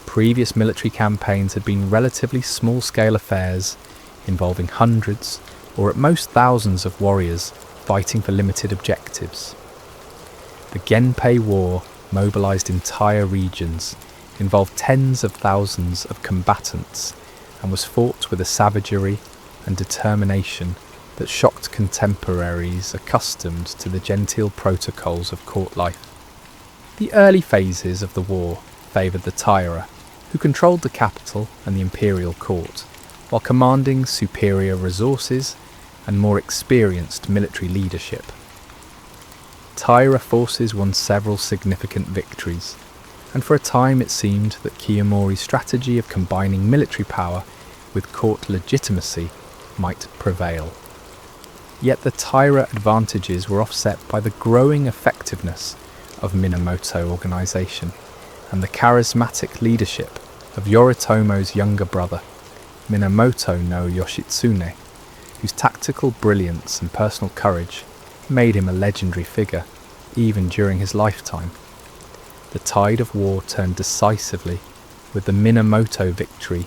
Previous military campaigns had been relatively small-scale affairs involving hundreds or at most thousands of warriors fighting for limited objectives. The Genpei War mobilized entire regions, involved tens of thousands of combatants, and was fought with a savagery and determination that shocked contemporaries accustomed to the genteel protocols of court life. The early phases of the war favoured the Taira, who controlled the capital and the imperial court, while commanding superior resources and more experienced military leadership. Taira forces won several significant victories, and for a time it seemed that Kiyomori's strategy of combining military power with court legitimacy might prevail. Yet the Taira advantages were offset by the growing effectiveness of Minamoto organisation and the charismatic leadership of Yoritomo's younger brother, Minamoto no Yoshitsune, whose tactical brilliance and personal courage made him a legendary figure even during his lifetime. The tide of war turned decisively with the Minamoto victory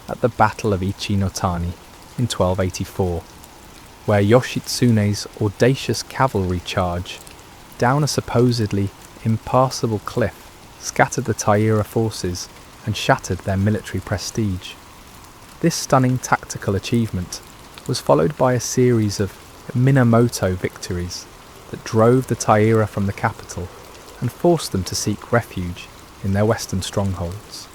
at the Battle of Ichi-no-Tani in 1284, where Yoshitsune's audacious cavalry charge down a supposedly impassable cliff scattered the Taira forces and shattered their military prestige. This stunning tactical achievement was followed by a series of Minamoto victories that drove the Taira from the capital and forced them to seek refuge in their western strongholds.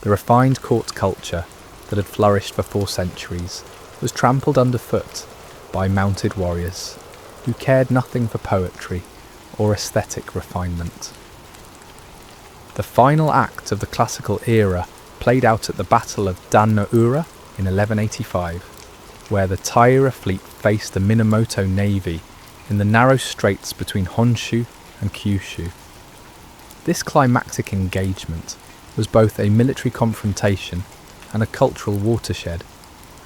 The refined court culture that had flourished for 4 centuries was trampled underfoot by mounted warriors who cared nothing for poetry or aesthetic refinement. The final act of the classical era played out at the Battle of Dan-no-Ura in 1185, where the Taira fleet faced the Minamoto navy in the narrow straits between Honshu and Kyushu. This climactic engagement was both a military confrontation and a cultural watershed,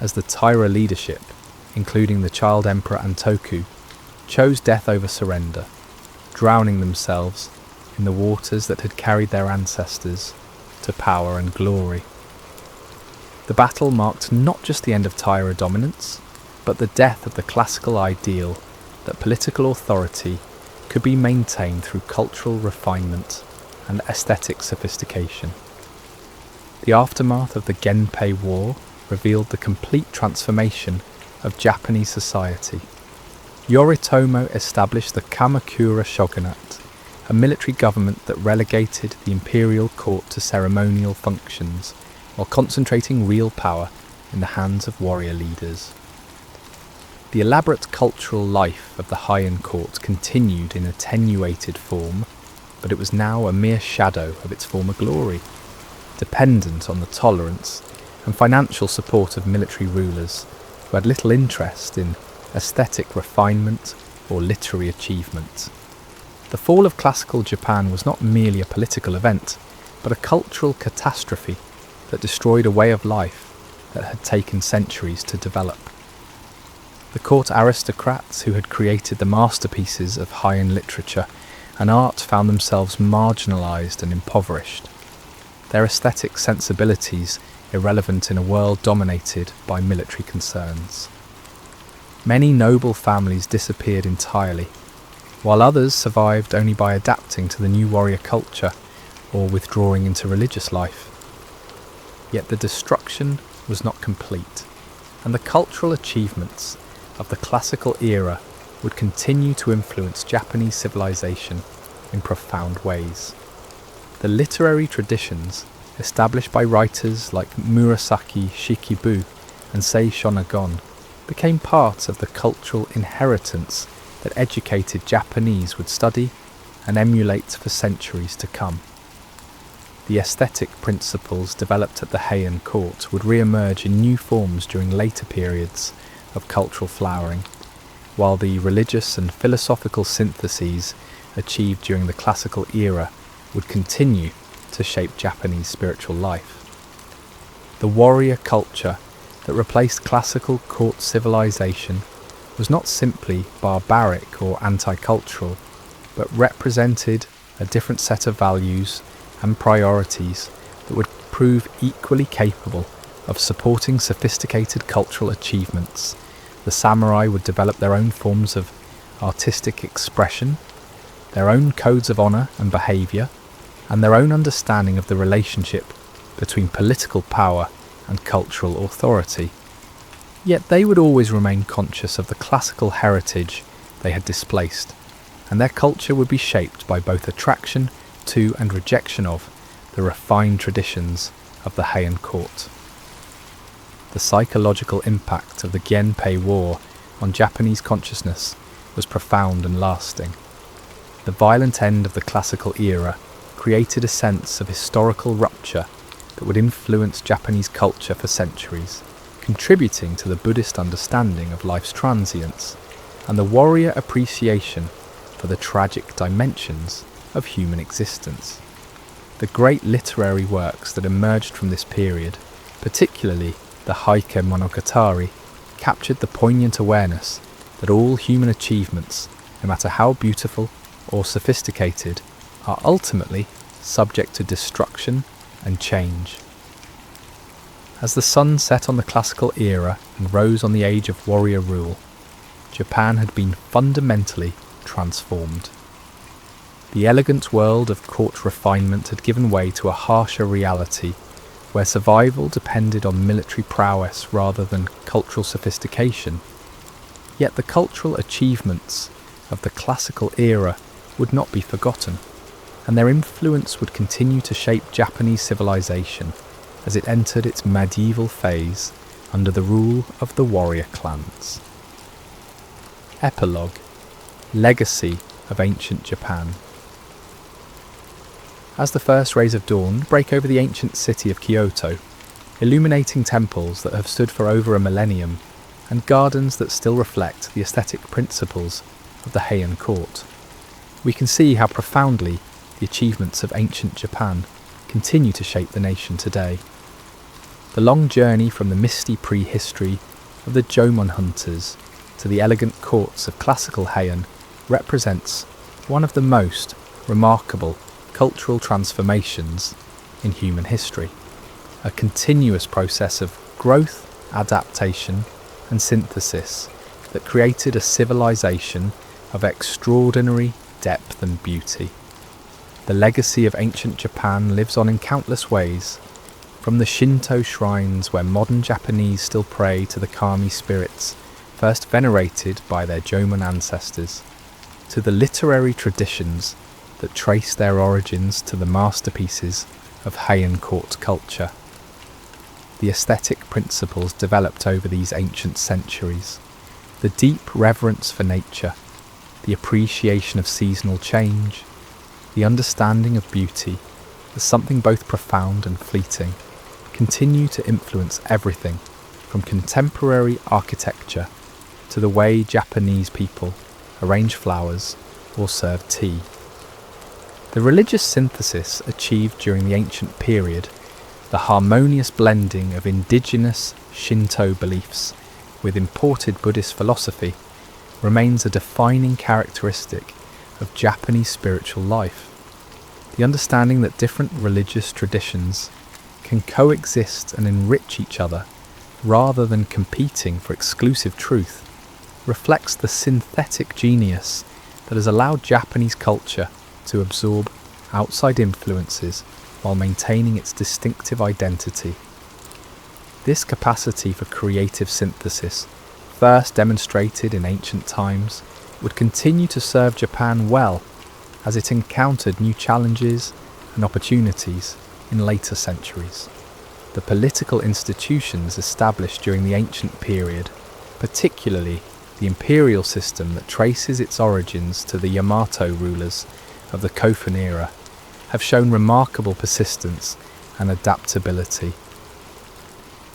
as the Taira leadership, including the child emperor Antoku, chose death over surrender, drowning themselves in the waters that had carried their ancestors to power and glory. The battle marked not just the end of Taira dominance, but the death of the classical ideal that political authority could be maintained through cultural refinement and aesthetic sophistication. The aftermath of the Genpei War revealed the complete transformation of Japanese society. Yoritomo established the Kamakura shogunate, a military government that relegated the imperial court to ceremonial functions while concentrating real power in the hands of warrior leaders. The elaborate cultural life of the Heian court continued in attenuated form, but it was now a mere shadow of its former glory, dependent on the tolerance and financial support of military rulers who had little interest in aesthetic refinement or literary achievement. The fall of classical Japan was not merely a political event, but a cultural catastrophe that destroyed a way of life that had taken centuries to develop. The court aristocrats who had created the masterpieces of Heian literature and art found themselves marginalised and impoverished, their aesthetic sensibilities irrelevant in a world dominated by military concerns. Many noble families disappeared entirely, while others survived only by adapting to the new warrior culture or withdrawing into religious life. Yet the destruction was not complete, and the cultural achievements of the classical era would continue to influence Japanese civilization in profound ways. The literary traditions established by writers like Murasaki Shikibu and Sei Shonagon became part of the cultural inheritance that educated Japanese would study and emulate for centuries to come. The aesthetic principles developed at the Heian court would re-emerge in new forms during later periods of cultural flowering, while the religious and philosophical syntheses achieved during the classical era would continue to shape Japanese spiritual life. The warrior culture that replaced classical court civilization was not simply barbaric or anti-cultural, but represented a different set of values and priorities that would prove equally capable of supporting sophisticated cultural achievements. The samurai would develop their own forms of artistic expression, their own codes of honour and behaviour, and their own understanding of the relationship between political power and cultural authority. Yet they would always remain conscious of the classical heritage they had displaced, and their culture would be shaped by both attraction to and rejection of the refined traditions of the Heian court. The psychological impact of the Genpei War on Japanese consciousness was profound and lasting. The violent end of the classical era created a sense of historical rupture that would influence Japanese culture for centuries, contributing to the Buddhist understanding of life's transience and the warrior appreciation for the tragic dimensions of human existence. The great literary works that emerged from this period, particularly the Heike Monogatari, captured the poignant awareness that all human achievements, no matter how beautiful or sophisticated, are ultimately subject to destruction and change. As the sun set on the classical era and rose on the age of warrior rule, Japan had been fundamentally transformed. The elegant world of court refinement had given way to a harsher reality, where survival depended on military prowess rather than cultural sophistication. Yet the cultural achievements of the classical era would not be forgotten, and their influence would continue to shape Japanese civilization as it entered its medieval phase under the rule of the warrior clans. Epilogue: Legacy of Ancient Japan. As the first rays of dawn break over the ancient city of Kyoto, illuminating temples that have stood for over a millennium, and gardens that still reflect the aesthetic principles of the Heian court, we can see how profoundly the achievements of ancient Japan continue to shape the nation today. The long journey from the misty prehistory of the Jōmon hunters to the elegant courts of classical Heian represents one of the most remarkable cultural transformations in human history, a continuous process of growth, adaptation, and synthesis that created a civilization of extraordinary depth and beauty. The legacy of ancient Japan lives on in countless ways, from the Shinto shrines where modern Japanese still pray to the kami spirits first venerated by their Jōmon ancestors, to the literary traditions that trace their origins to the masterpieces of Heian court culture. The aesthetic principles developed over these ancient centuries, the deep reverence for nature, the appreciation of seasonal change, the understanding of beauty as something both profound and fleeting, continue to influence everything from contemporary architecture to the way Japanese people arrange flowers or serve tea. The religious synthesis achieved during the ancient period, the harmonious blending of indigenous Shinto beliefs with imported Buddhist philosophy, remains a defining characteristic of Japanese spiritual life. The understanding that different religious traditions can coexist and enrich each other rather than competing for exclusive truth reflects the synthetic genius that has allowed Japanese culture to absorb outside influences while maintaining its distinctive identity. This capacity for creative synthesis, first demonstrated in ancient times, would continue to serve Japan well as it encountered new challenges and opportunities in later centuries. The political institutions established during the ancient period, particularly the imperial system that traces its origins to the Yamato rulers of the Kofun era, have shown remarkable persistence and adaptability.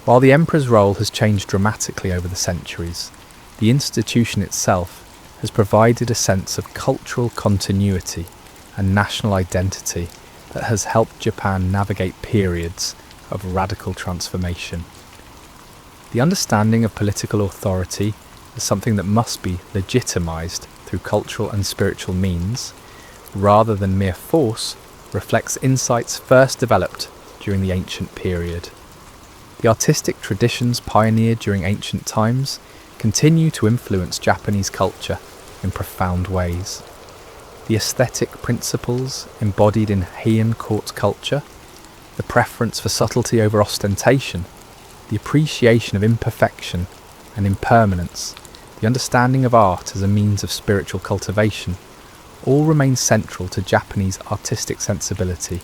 While the emperor's role has changed dramatically over the centuries, the institution itself has provided a sense of cultural continuity and national identity that has helped Japan navigate periods of radical transformation. The understanding of political authority as something that must be legitimized through cultural and spiritual means, rather than mere force, reflects insights first developed during the ancient period. The artistic traditions pioneered during ancient times continue to influence Japanese culture in profound ways. The aesthetic principles embodied in Heian court culture, the preference for subtlety over ostentation, the appreciation of imperfection and impermanence, the understanding of art as a means of spiritual cultivation, all remain central to Japanese artistic sensibility.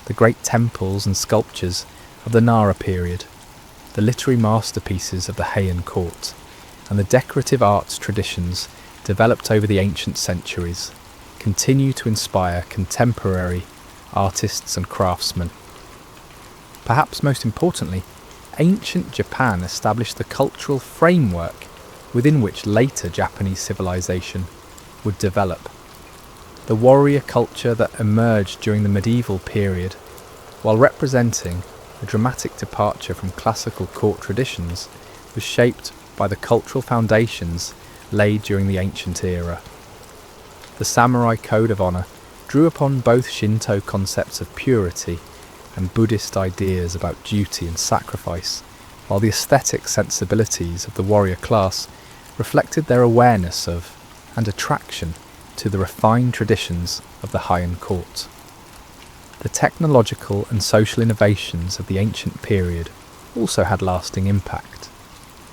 The great temples and sculptures of the Nara period, the literary masterpieces of the Heian court, and the decorative arts traditions developed over the ancient centuries continue to inspire contemporary artists and craftsmen. Perhaps most importantly, ancient Japan established the cultural framework within which later Japanese civilization would develop. The warrior culture that emerged during the medieval period, while representing a dramatic departure from classical court traditions, was shaped by the cultural foundations laid during the ancient era. The samurai code of honor drew upon both Shinto concepts of purity and Buddhist ideas about duty and sacrifice, while the aesthetic sensibilities of the warrior class reflected their awareness of and attraction to the refined traditions of the Heian court. The technological and social innovations of the ancient period also had lasting impact.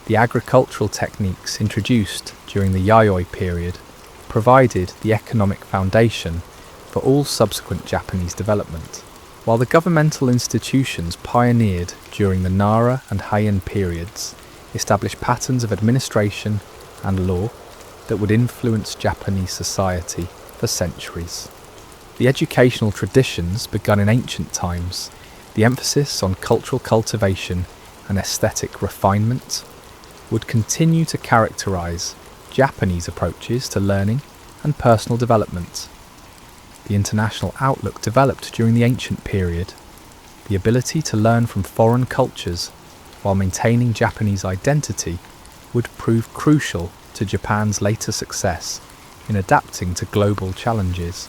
The agricultural techniques introduced during the Yayoi period provided the economic foundation for all subsequent Japanese development, while the governmental institutions pioneered during the Nara and Heian periods established patterns of administration and law that would influence Japanese society for centuries. The educational traditions begun in ancient times, the emphasis on cultural cultivation and aesthetic refinement, would continue to characterize Japanese approaches to learning and personal development. The international outlook developed during the ancient period, the ability to learn from foreign cultures while maintaining Japanese identity, would prove crucial to Japan's later success in adapting to global challenges.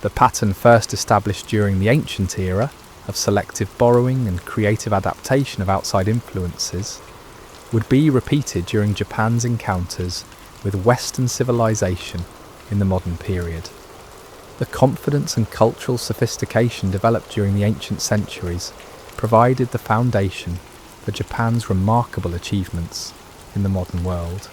The pattern first established during the ancient era of selective borrowing and creative adaptation of outside influences would be repeated during Japan's encounters with Western civilization in the modern period. The confidence and cultural sophistication developed during the ancient centuries provided the foundation for Japan's remarkable achievements in the modern world.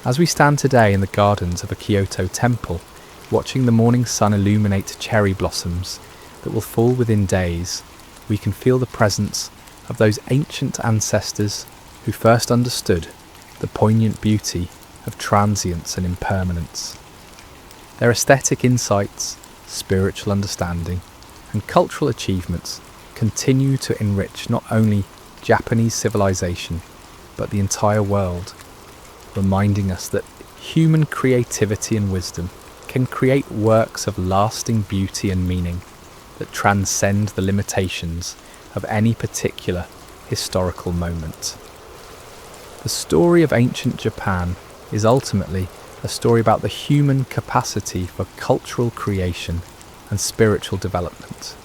As we stand today in the gardens of a Kyoto temple, watching the morning sun illuminate cherry blossoms that will fall within days, we can feel the presence of those ancient ancestors who first understood the poignant beauty of transience and impermanence. Their aesthetic insights, spiritual understanding, and cultural achievements continue to enrich not only Japanese civilization, but the entire world, reminding us that human creativity and wisdom can create works of lasting beauty and meaning that transcend the limitations of any particular historical moment. The story of ancient Japan is ultimately a story about the human capacity for cultural creation and spiritual development.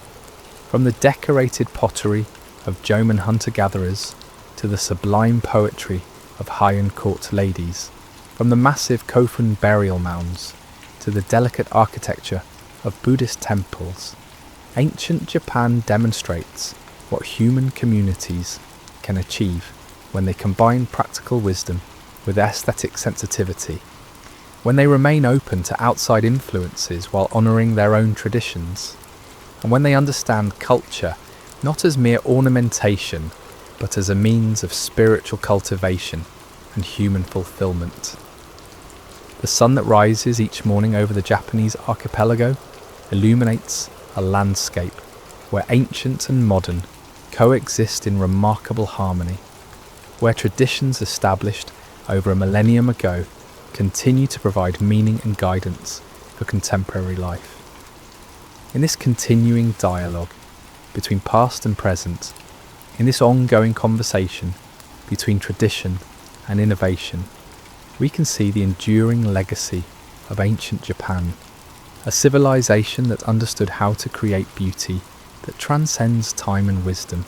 From the decorated pottery of Jōmon hunter-gatherers to the sublime poetry of Heian court ladies, from the massive Kofun burial mounds to the delicate architecture of Buddhist temples, ancient Japan demonstrates what human communities can achieve when they combine practical wisdom with aesthetic sensitivity, when they remain open to outside influences while honouring their own traditions, and when they understand culture not as mere ornamentation, but as a means of spiritual cultivation and human fulfillment. The sun that rises each morning over the Japanese archipelago illuminates a landscape where ancient and modern coexist in remarkable harmony, where traditions established over a millennium ago continue to provide meaning and guidance for contemporary life. In this continuing dialogue between past and present, in this ongoing conversation between tradition and innovation, we can see the enduring legacy of ancient Japan, a civilization that understood how to create beauty that transcends time and wisdom,